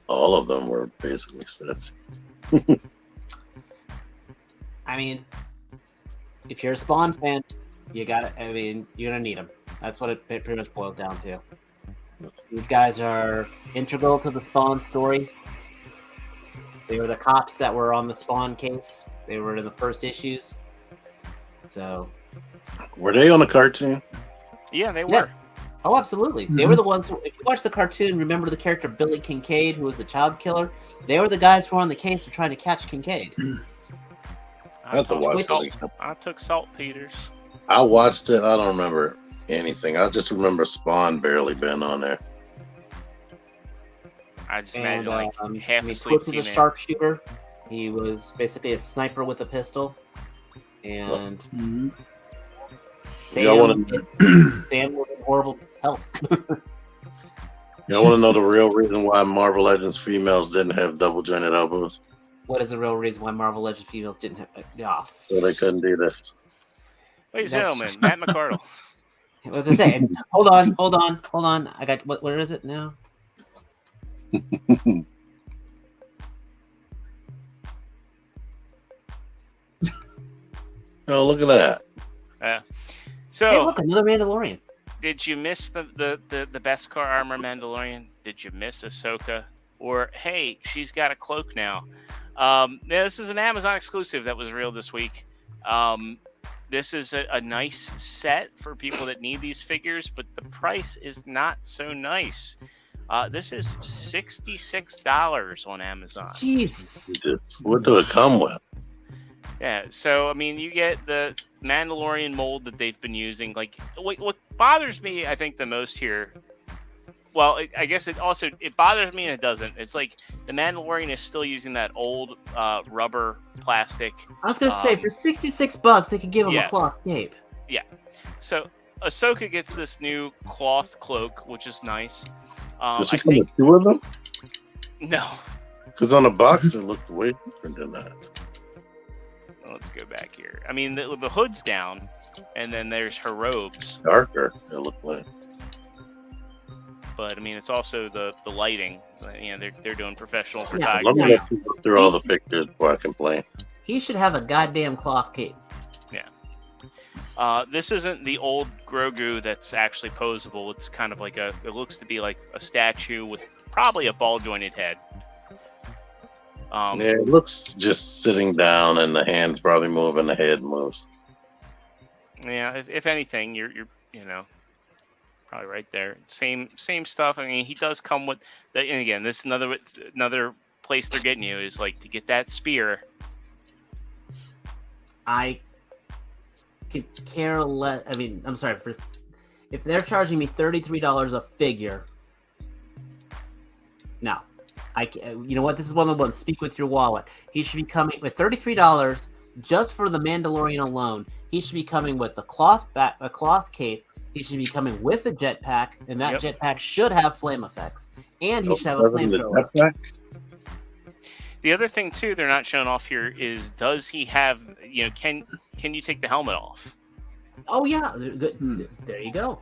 All of them were basically statues. I mean, if you're a Spawn fan, you're gonna need them. That's what it pretty much boils down to. These guys are integral to the Spawn story. They were the cops that were on the Spawn case. They were in the first issues. So, were they on the cartoon? Yeah, they were. Yes. Oh, absolutely. Mm-hmm. They were the ones who, if you watch the cartoon, remember the character Billy Kincaid, who was the child killer? They were the guys who were on the case for trying to catch Kincaid. I took saltpeter's. I watched it. I don't remember anything. I just remember Spawn barely being on there. I just imagine half asleep. He was a sharpshooter. He was basically a sniper with a pistol. And Sam was in horrible health. Y'all want to know the real reason why Marvel Legends females didn't have double jointed elbows? What is the real reason why Marvel Legends females didn't have? So they couldn't do this. Ladies and gentlemen, Matt McCardle. What was I saying? Hold on. I got what is it now? Oh, look at that. So hey, look, another Mandalorian. Did you miss the Beskar armor Mandalorian? Did you miss Ahsoka? Or hey, she's got a cloak now. This is an Amazon exclusive that was revealed this week. This is a nice set for people that need these figures, but the price is not so nice. This is $66 on Amazon. Jesus. What do it come with? Yeah, so I mean, you get the Mandalorian mold that they've been using. Like, what bothers me, I think, the most here. Well, I guess it bothers me and it doesn't. It's like the Mandalorian is still using that old rubber plastic. I was gonna say for $66, they could give him a cloth cape. Yeah. So Ahsoka gets this new cloth cloak, which is nice. Does she come with two of them? No. Because on the box it looked way different than that. Let's go back here. I mean, the hood's down, and then there's her robes. Darker, it looked like. But I mean, it's also the lighting. You know, they're doing professional Yeah, Let me photography. let you go through all the pictures before I complain. He should have a goddamn cloth cape. This isn't the old Grogu that's actually posable. It's kind of like it looks to be like a statue with probably a ball jointed head. Yeah, it looks just sitting down, and the hand's probably moving, the head moves. Yeah, if anything, you're probably right there. Same stuff. I mean, he does come with that. And again, this is another place they're getting you is like to get that spear. I could care less. I mean, I'm sorry if they're charging me $33 a figure. No, you know what? This is one of the ones. Speak with your wallet. He should be coming with $33 just for the Mandalorian alone. He should be coming with a cloth cape. He should be coming with a jetpack, and that jetpack should have flame effects, and he should have a flamethrower. The other thing too, they're not showing off here is does he have? You know, can you take the helmet off? Oh yeah, good. There you go.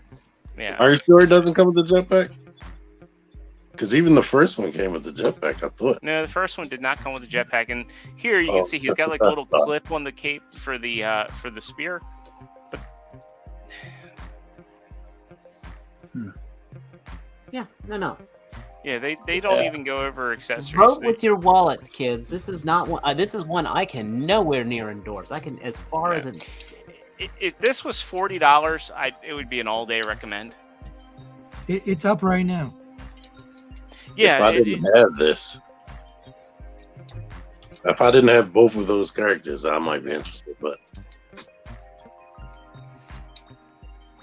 Yeah. Are you sure it doesn't come with the jetpack? Because even the first one came with the jetpack, I thought. No, the first one did not come with a jetpack, and here you can see he's got like a little clip on the cape for the spear. But Yeah, no. yeah, they don't even go over accessories. Vote with your wallets, kids. This is not one. This is one I can nowhere near endorse. I can as far as it. If this was $40, it would be an all-day recommend. It's up right now. Yeah, if I didn't have this, if I didn't have both of those characters, I might be interested. But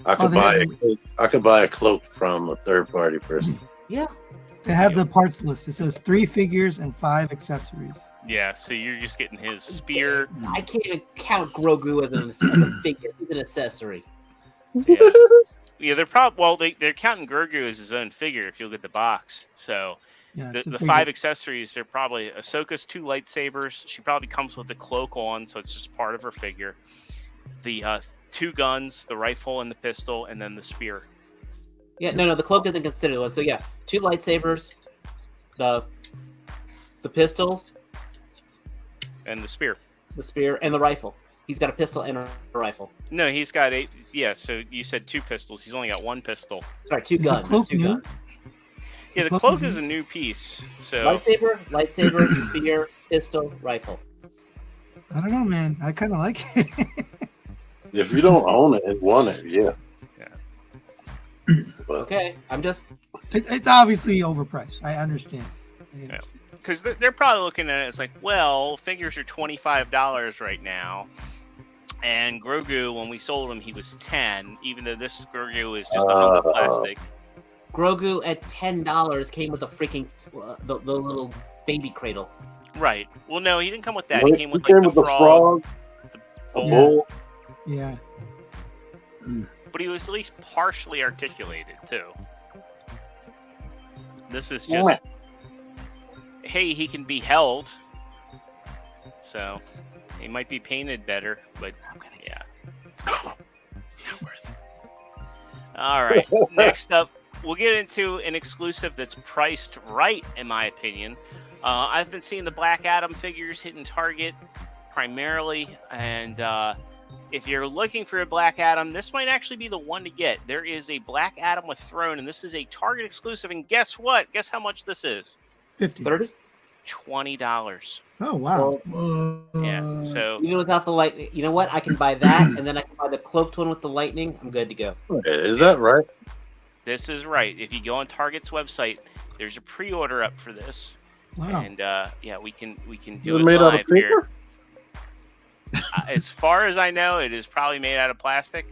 I could buy a cloak from a third-party person. Yeah. They have the parts list. It says 3 figures and 5 accessories. Yeah, so you're just getting his spear. I can't even count Grogu as a figure. He's an accessory. Yeah, yeah, they're counting Grogu as his own figure if you look at the box. So Yeah, the 5 accessories, they're probably Ahsoka's 2 lightsabers. She probably comes with the cloak on, so it's just part of her figure. The 2 guns, the rifle and the pistol, and then the spear. Yeah, no, the cloak isn't considered one. So yeah, 2 lightsabers, the pistols, And the spear. the spear, and the rifle. He's got a pistol and a rifle. No, he's got 8. Yeah, so you said 2 pistols. He's only got 1 pistol. Sorry, 2 Is the guns. cloak 2 new? guns. Yeah, the cloak is a new piece. So Lightsaber, spear, pistol, rifle. I don't know, man. I kind of like it. If you don't own it and want it, yeah. But Okay, I'm just. It's obviously overpriced. I understand. Yeah. Because they're probably looking at it as like, well, figures are $25 right now. And Grogu, when we sold him, he was $10, even though this Grogu is just a hunk of plastic. Grogu at $10 came with a freaking the little baby cradle. Right. Well, no, he didn't come with that. He He came with came like with the frog. the Yeah. bull. Yeah. But he was at least partially articulated, too. This is just, hey, he can be held. So, he might be painted better, but yeah. All right, next up, we'll get into an exclusive that's priced right, in my opinion. I've been seeing the Black Adam figures hitting Target primarily, and if you're looking for a Black Adam, this might actually be the one to get. There is a Black Adam with Throne, and this is a Target exclusive, and guess what? Guess how much this is? 50. 30? $20. Oh, wow. Yeah, so Even without the lightning, you know what? I can buy that, and then I can buy the cloaked one with the lightning. I'm good to go. Is that right? this is right. If you go on Target's website, there's a pre-order up for this. Wow. And yeah, we can do Is it made out of live here. paper? As far as I know, it is probably made out of plastic.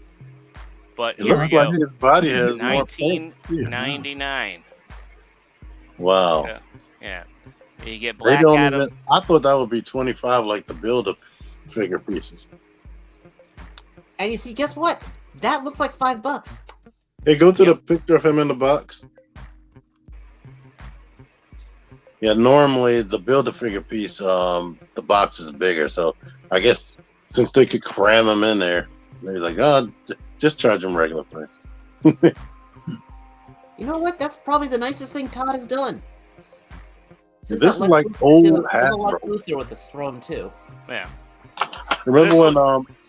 But It here looks we like go. his body has more paint. $19.99. Wow. So, yeah. You get They Black don't Adam. even, I thought that would be 25 like the build-up figure pieces. And you see, guess what? That looks like $5. Hey, go to the picture of him in the box. Yeah, normally the Build-A-Figure piece, the box is bigger. So I guess since they could cram him in there, they're like, oh, just charge him regular price. You know what? That's probably the nicest thing Todd has done. This is like old Hasbro. Luther with the throne too. Yeah. Remember when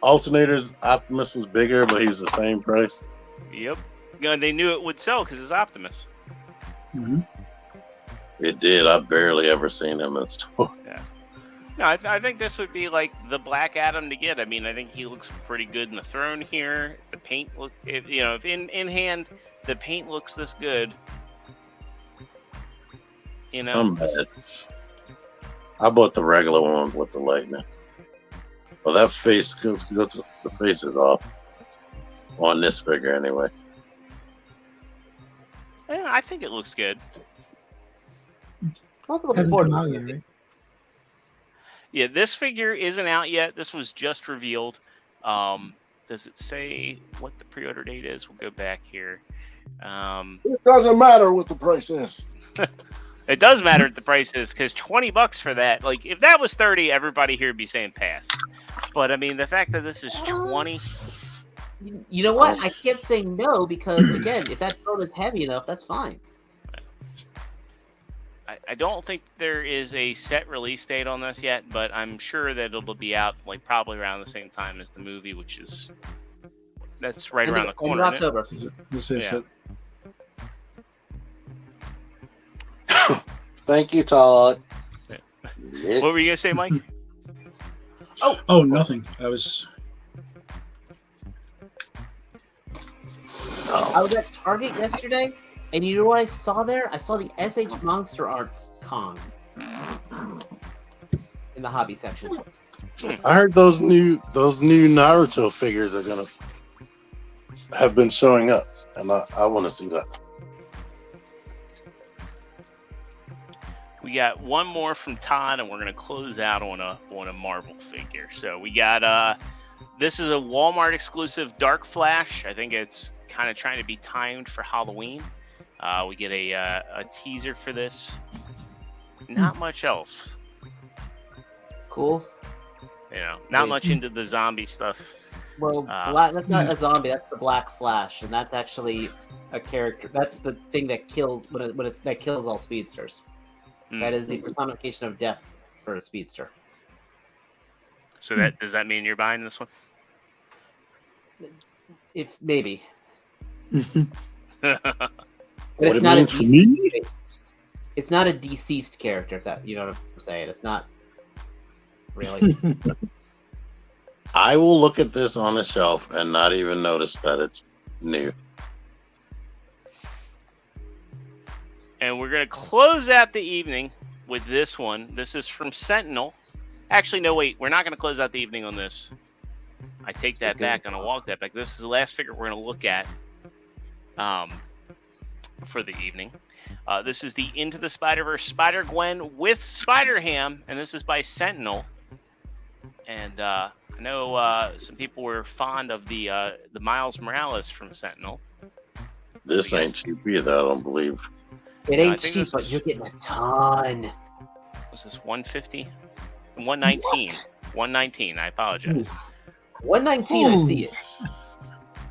Alternators Optimus was bigger, but he was the same price? Yep. And they knew it would sell because it's Optimus. Mm-hmm. It did. I barely ever seen him in store. Yeah. No, I think this would be like the Black Adam to get. I mean, I think he looks pretty good in the throne here. The paint if in hand the paint looks this good. You know. I'm bad. I bought the regular one with the lightning. Well, that face the face is off on this figure anyway. Yeah, I think it looks good. Also looking Hasn't forward come to out this yet, movie. right? Yeah, this figure isn't out yet. This was just revealed. Does it say what the pre-order date is? We'll go back here. It doesn't matter what the price is. It does matter what the price is because $20 for that. Like if that was 30, everybody here would be saying pass. But I mean, the fact that this is 20. You know what? I can't say no because again, if that throne is heavy enough, that's fine. I don't think there is a set release date on this yet, but I'm sure that it'll be out like probably around the same time as the movie, which is that's right around the corner. In October. Thank you, Todd. Yeah. What were you gonna say, Mike? Oh, nothing. I was at Target yesterday, and you know what I saw there? I saw the SH Monster Arts Kong in the hobby section. I heard those new Naruto figures are gonna have been showing up, and I want to see that. We got one more from Todd, and we're gonna close out on a Marvel figure. So we got this is a Walmart exclusive Dark Flash. I think it's kind of trying to be timed for Halloween. We get a teaser for this. Not much else. Cool. You know, not much into the zombie stuff. Well, that's not a zombie. That's the Black Flash, and that's actually a character. That's the thing that kills that kills all speedsters. That is the personification of death for a speedster. So that does that mean you're buying this one? If maybe. But it's it not means for me? It's not a deceased character. If that you know what I'm saying. It's not really. I will look at this on the shelf and not even notice that it's new. And we're going to close out the evening with this one. This is from Sentinel. Actually, no, wait. We're not going to close out the evening on this. I take that back and I walk that back. This is the last figure we're going to look at for the evening. This is the Into the Spider-Verse Spider-Gwen with Spider-Ham, and this is by Sentinel. And I know some people were fond of the Miles Morales from Sentinel. This ain't cheap either, I don't believe. It ain't cheap, but you're getting a ton. Was this 150? 119. 119. I apologize. 119. I see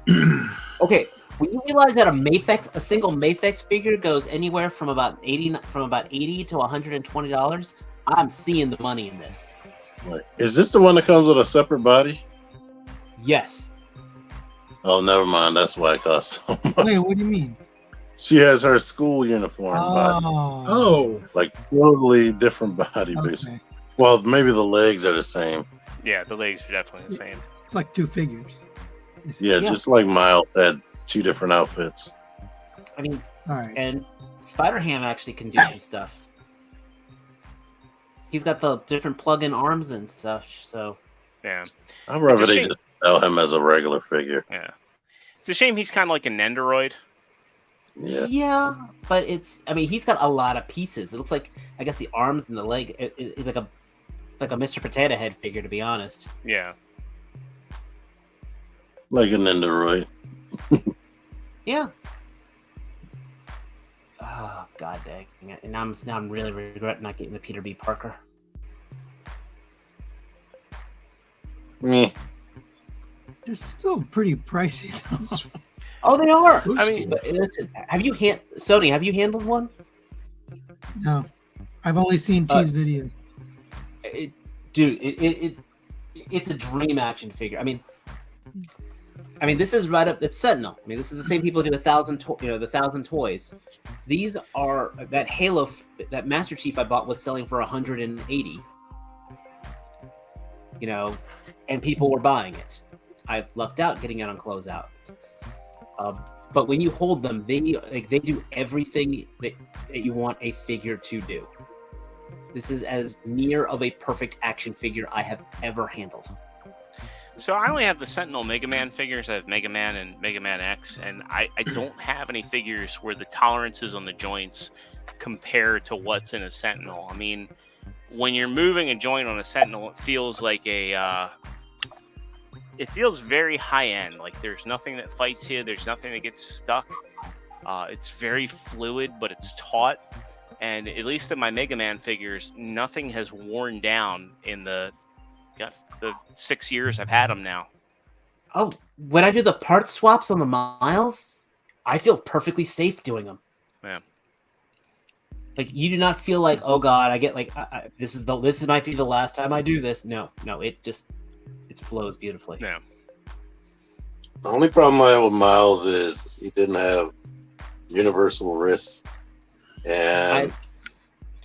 it. Okay, when you realize that a single Mafex figure goes anywhere from about $80 to $120, I'm seeing the money in this. Is this the one that comes with a separate body? Yes. Oh, never mind. That's why it costs so much. Wait, what do you mean? She has her school uniform body. Oh. Like totally different body, basically. Well, maybe the legs are the same. Yeah, the legs are definitely the same. It's like two figures. Yeah, just like Miles had two different outfits. I mean, all right. And Spider-Ham actually can do some stuff. He's got the different plug-in arms and stuff, so... Yeah. I'd rather they just sell him as a regular figure. Yeah. It's a shame he's kind of like a Nendoroid. Yeah, but he's got a lot of pieces. It looks like, I guess the arms and the leg is like a Mr. Potato Head figure, to be honest. Yeah. Like an Nendoroid. Yeah. Oh god dang it! And now I'm really regretting not getting the Peter B. Parker. Meh. They're still pretty pricey though. Oh, they are. Looks I mean, cool. have you Sony? Have you handled one? No, I've only seen T's video. Dude, it's a dream action figure. I mean, this is right up. It's Sentinel. I mean, this is the same people who do 1,000 toys. These are that Halo, that Master Chief I bought was selling for 180. And people were buying it. I lucked out getting it on closeout. But when you hold them, they do everything that you want a figure to do. This is as near of a perfect action figure I have ever handled. So I only have the Sentinel Mega Man figures. I have Mega Man and Mega Man X, and I don't have any figures where the tolerances on the joints compare to what's in a Sentinel. I mean, when you're moving a joint on a Sentinel, it feels like it feels very high end. Like there's nothing that fights you. There's nothing that gets stuck. It's very fluid, but it's taut. And at least in my Mega Man figures, nothing has worn down in the 6 years I've had them now. Oh, when I do the part swaps on the Miles, I feel perfectly safe doing them. Yeah. Like you do not feel like, oh god, I get like this might be the last time I do this. No, it flows beautifully. Yeah. The only problem I have with Miles is he didn't have universal wrists, and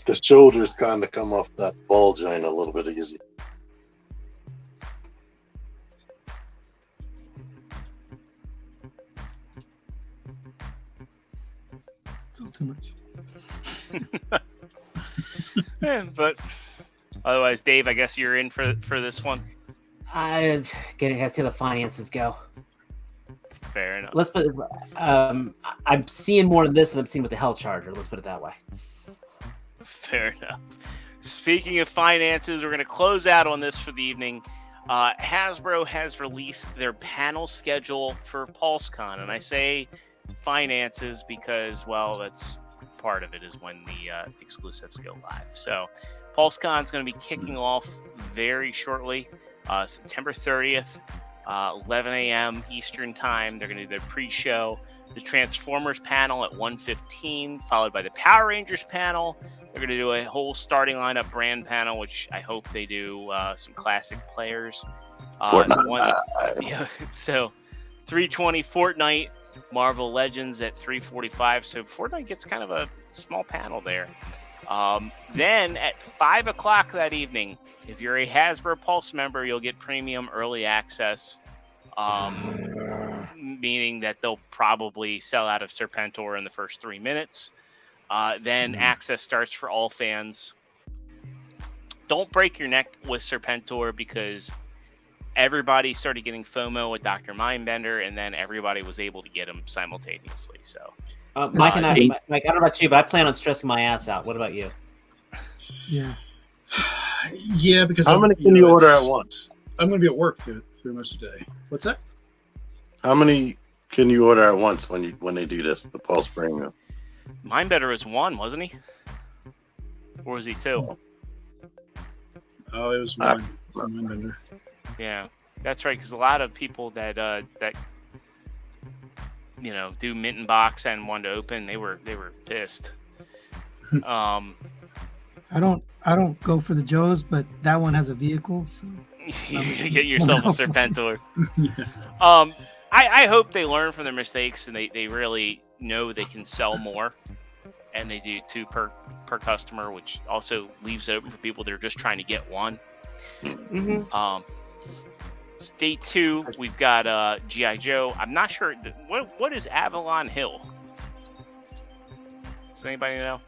the shoulders kind of come off that ball joint a little bit easy. It's all too much. Yeah, but otherwise, Dave, I guess you're in for this one. I'm getting to see how the finances go. Fair enough. Let's put. I'm seeing more of this than I'm seeing with the Hell Charger. Let's put it that way. Fair enough. Speaking of finances, we're going to close out on this for the evening. Hasbro has released their panel schedule for PulseCon, and I say finances because, well, that's part of it is when the exclusives go live. So PulseCon is going to be kicking off very shortly, September 30th, 11 a.m. Eastern Time. They're going to do their pre-show, the Transformers panel at 1:15, followed by the Power Rangers panel. They're going to do a whole starting lineup brand panel, which I hope they do some classic players. So 3:20 Fortnite, Marvel Legends at 3:45. So Fortnite gets kind of a small panel there. Then at 5 o'clock that evening, if you're a Hasbro Pulse member, you'll get premium early access, meaning that they'll probably sell out of Serpentor in the first 3 minutes. Then access starts for all fans. Don't break your neck with Serpentor because everybody started getting FOMO with Dr. Mindbender, and then everybody was able to get them simultaneously. So, Mike, I don't know about you, but I plan on stressing my ass out. What about you? Yeah. Yeah, because How many can you order at once? I'm going to be at work through most of the day. What's that? How many can you order at once when they do this? The Pulse Premium. Mindbender was 1, wasn't he? Or was he 2? Oh, it was one. Mindbender. Yeah, that's right. Because a lot of people that do mint and box and want to open, they were pissed. I don't go for the Joes, but that one has a vehicle, so you get yourself a Serpentor. Yeah. I hope they learn from their mistakes and they really know they can sell more, and they do 2 per customer, which also leaves it open for people that are just trying to get one. Mm-hmm. Day 2, we've got G.I. Joe. I'm not sure what is Avalon Hill. Does anybody know?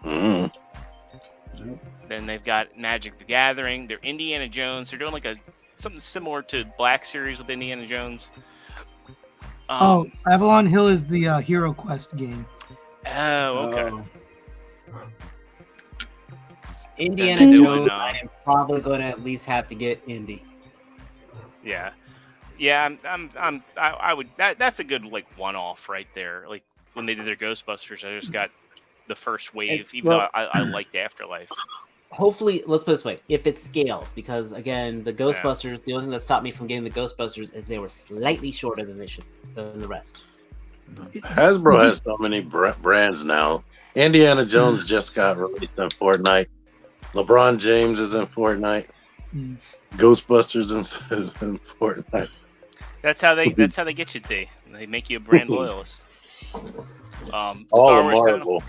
Mm-hmm. Then they've got Magic the Gathering. They're Indiana Jones. They're doing like something similar to Black Series with Indiana Jones. Avalon Hill is the Hero Quest game. Oh, okay. Indiana Jones, I am probably going to at least have to get Indy. Yeah. Yeah, I would. That's a good like one-off right there. Like when they did their Ghostbusters, I just got the first wave, even though I liked Afterlife. Hopefully, let's put it this way: if it scales, because again, the Ghostbusters, the only thing that stopped me from getting the Ghostbusters is they were slightly shorter than the rest. Hasbro has so many brands now. Indiana Jones just got released in Fortnite. LeBron James is in Fortnite. Ghostbusters is in Fortnite. That's how they get you, T. They make you a brand loyalist. All Star of Wars Marvel.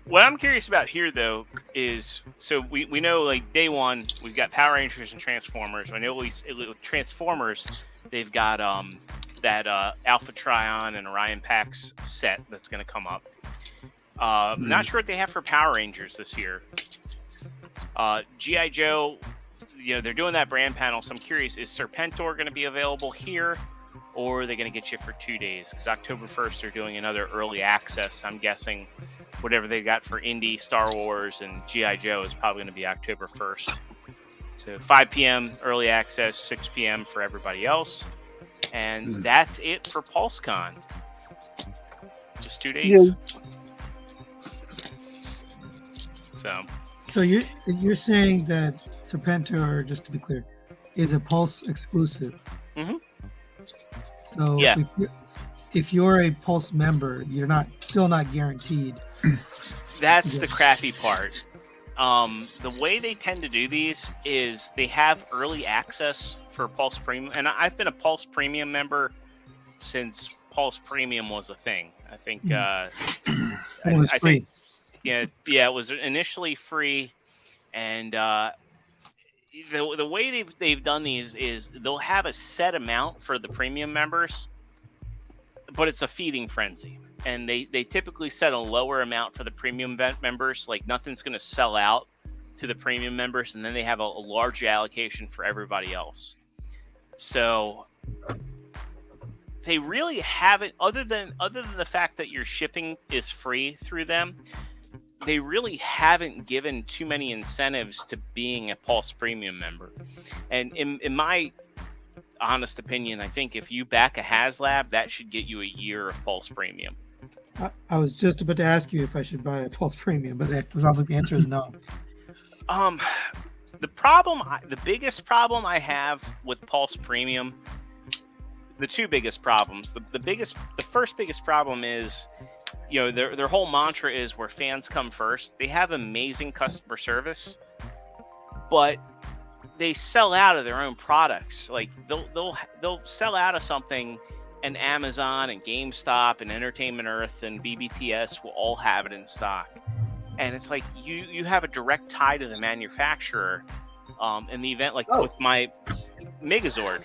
What I'm curious about here, though, is so we know like day one we've got Power Rangers and Transformers. I know with Transformers they've got that Alpha Trion and Orion Pax set that's going to come up. Not sure what they have for Power Rangers this year. G.I. Joe, they're doing that brand panel, so I'm curious, is Serpentor going to be available here, or are they going to get you for 2 days? Because October 1st they're doing another early access. I'm guessing whatever they got for Indy, Star Wars, and G.I. Joe is probably going to be October 1st. So 5 p.m. early access, 6 p.m. for everybody else. And that's it for PulseCon. Just 2 days. Yeah. So you're saying that Serpentor, just to be clear, is a Pulse exclusive. Mm-hmm. So yeah. if you're a Pulse member, you're still not guaranteed. That's the crappy part. The way they tend to do these is they have early access for Pulse Premium, and I've been a Pulse Premium member since Pulse Premium was a thing. I think it was free. Think, yeah, it was initially free, and the way they've done these is they'll have a set amount for the premium members, but it's a feeding frenzy. And they typically set a lower amount for the premium members. Like nothing's going to sell out to the premium members, and then they have a large allocation for everybody else. So they really haven't, other than the fact that your shipping is free through them, they really haven't given too many incentives to being a Pulse Premium member. And in my honest opinion, I think if you back a HasLab, that should get you a year of Pulse Premium. I was just about to ask you if I should buy a Pulse Premium, but that sounds like the answer is no. The biggest problem I have with Pulse Premium, the two biggest problems. The first biggest problem is, their whole mantra is where fans come first. They have amazing customer service, but they sell out of their own products. Like they'll sell out of something, and Amazon and GameStop and Entertainment Earth and BBTS will all have it in stock. And it's like you have a direct tie to the manufacturer. In the event, with my Megazord,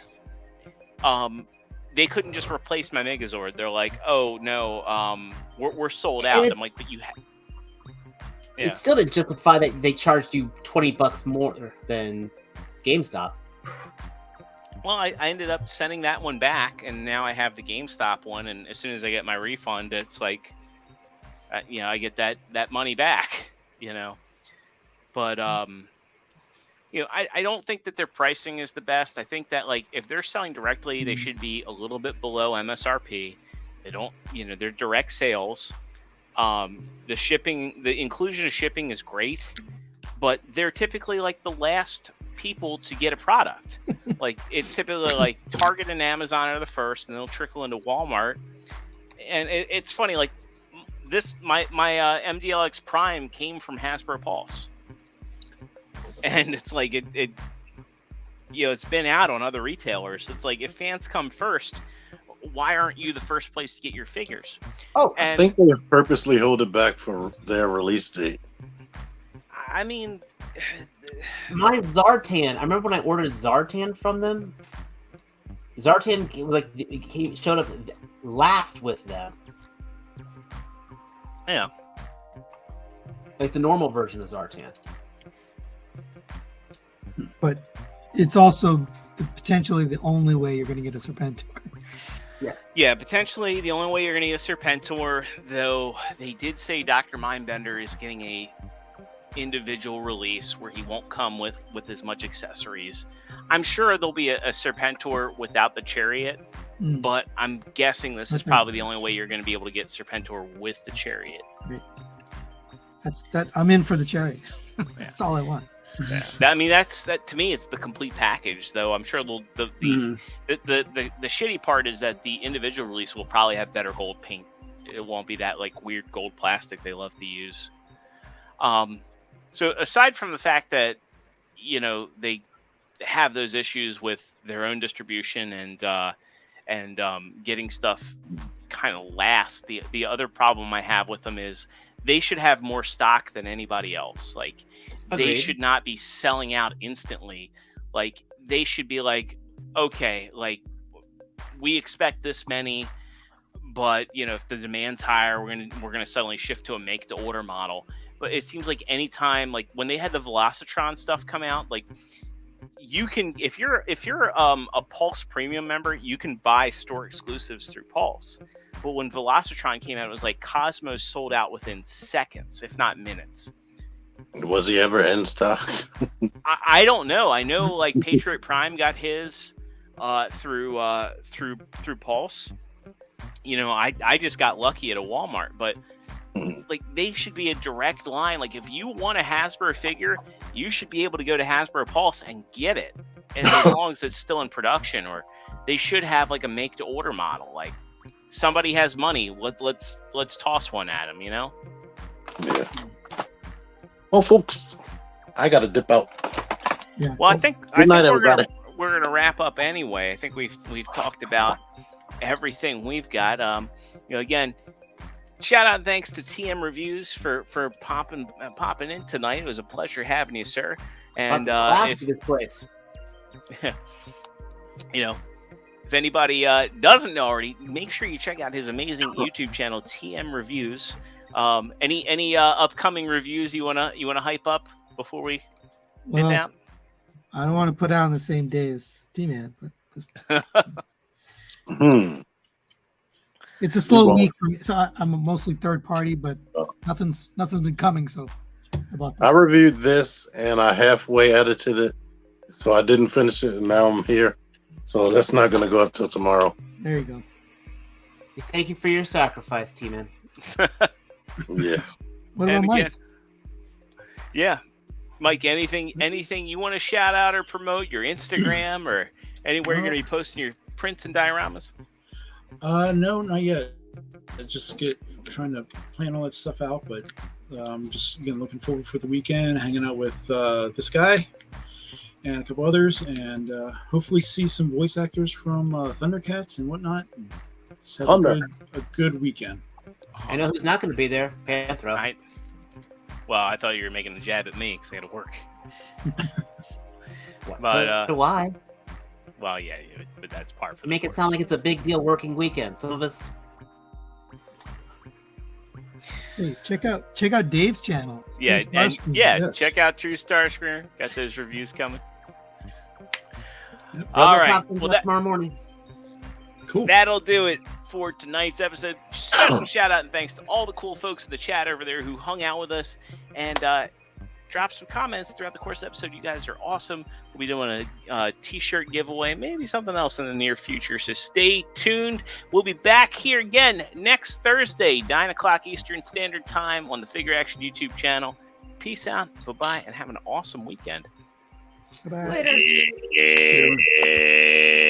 they couldn't just replace my Megazord. They're like, oh no, we're sold out. I'm like, but you have. Yeah. It still didn't justify that they charged you $20 more than GameStop. Well, I ended up sending that one back, and now I have the GameStop one. And as soon as I get my refund, it's like, I get that money back. But I don't think that their pricing is the best. I think that if they're selling directly, they should be a little bit below MSRP. They don't, they're direct sales. The shipping, the inclusion of shipping is great, but they're typically the last people to get a product. It's typically Target and Amazon are the first, and they'll trickle into Walmart. And it's funny, my MDLX Prime came from Hasbro Pulse, and it's it's been out on other retailers. It's if fans come first, why aren't you the first place to get your figures? I think they purposely hold it back for their release date. I mean, my Zartan. I remember when I ordered Zartan from them. Zartan showed up last with them. Yeah, the normal version of Zartan. But it's also potentially the only way you're going to get a Serpentor. Yeah, potentially the only way you're going to get a Serpentor, though they did say Dr. Mindbender is getting a individual release where he won't come with as much accessories. I'm sure there'll be a Serpentor without the chariot, but I'm guessing this is probably the only way you're going to be able to get Serpentor with the chariot. I'm in for the chariot. That's all I want. Yeah. I mean, that to me, it's the complete package. Though I'm sure the shitty part is that the individual release will probably have better gold paint. It won't be that like weird gold plastic they love to use. So aside from the fact that they have those issues with their own distribution and getting stuff kind of last, the other problem I have with them is they should have more stock than anybody else. Like Agreed. They should not be selling out instantly. Like they should be like, okay, like we expect this many, but if the demand's higher, we're gonna suddenly shift to a make to order model. But it seems like anytime, like when they had the Velocitron stuff come out, like you can, if you're a Pulse Premium member, you can buy store exclusives through Pulse. But when Velocitron came out, it was like Cosmos sold out within seconds, if not minutes. Was he ever in stock? I don't know. I know like Patriot Prime got his through Pulse. I just got lucky at a Walmart, but like they should be a direct line. Like if you want a Hasbro figure, you should be able to go to Hasbro Pulse and get it, and as long as it's still in production. Or they should have like a make to order model. Like somebody has money, let's toss one at them. Yeah. Well, folks, I gotta dip out. Yeah. Well, I think everybody. we're gonna wrap up anyway. I think we've talked about everything we've got. Again, shout out and thanks to TM Reviews for popping in tonight. It was a pleasure having you, sir. And this place. if anybody doesn't know already, make sure you check out his amazing YouTube channel, TM Reviews. Any upcoming reviews you wanna hype up before we get down? I don't want to put out on the same day as T-Man, but it's a slow week for me. So I'm mostly third party, but nothing's been coming. So about this. I reviewed this and I halfway edited it, so I didn't finish it, and now I'm here. So that's not going to go up till tomorrow. There you go. Thank you for your sacrifice, T-Man. Yes. What about Mike? Yeah, Mike. Anything you want to shout out or promote? Your Instagram or anywhere you're going to be posting your prints and dioramas? No, not yet. I just trying to plan all that stuff out, but just looking forward for the weekend, hanging out with this guy and a couple others, and hopefully see some voice actors from Thundercats and whatnot. Just have a good weekend. I know who's not going to be there. Panthro. I thought you were making a jab at me because I had to work. But why? Well, yeah, but that's part. You make it sound like it's a big deal working weekend. Some of us. Hey, check out Dave's channel. Yeah, yes. Check out Trustarscreamer. Got those reviews coming. Yep. All right. Well, tomorrow morning. Cool. That'll do it for tonight's episode. Special shout out and thanks to all the cool folks in the chat over there who hung out with us and drop some comments throughout the course of the episode. You guys are awesome. We'll be doing a t-shirt giveaway, maybe something else in the near future. So stay tuned. We'll be back here again next Thursday, 9 o'clock Eastern Standard Time on the Figure Action YouTube channel. Peace out. Bye-bye, and have an awesome weekend. Bye-bye. Later.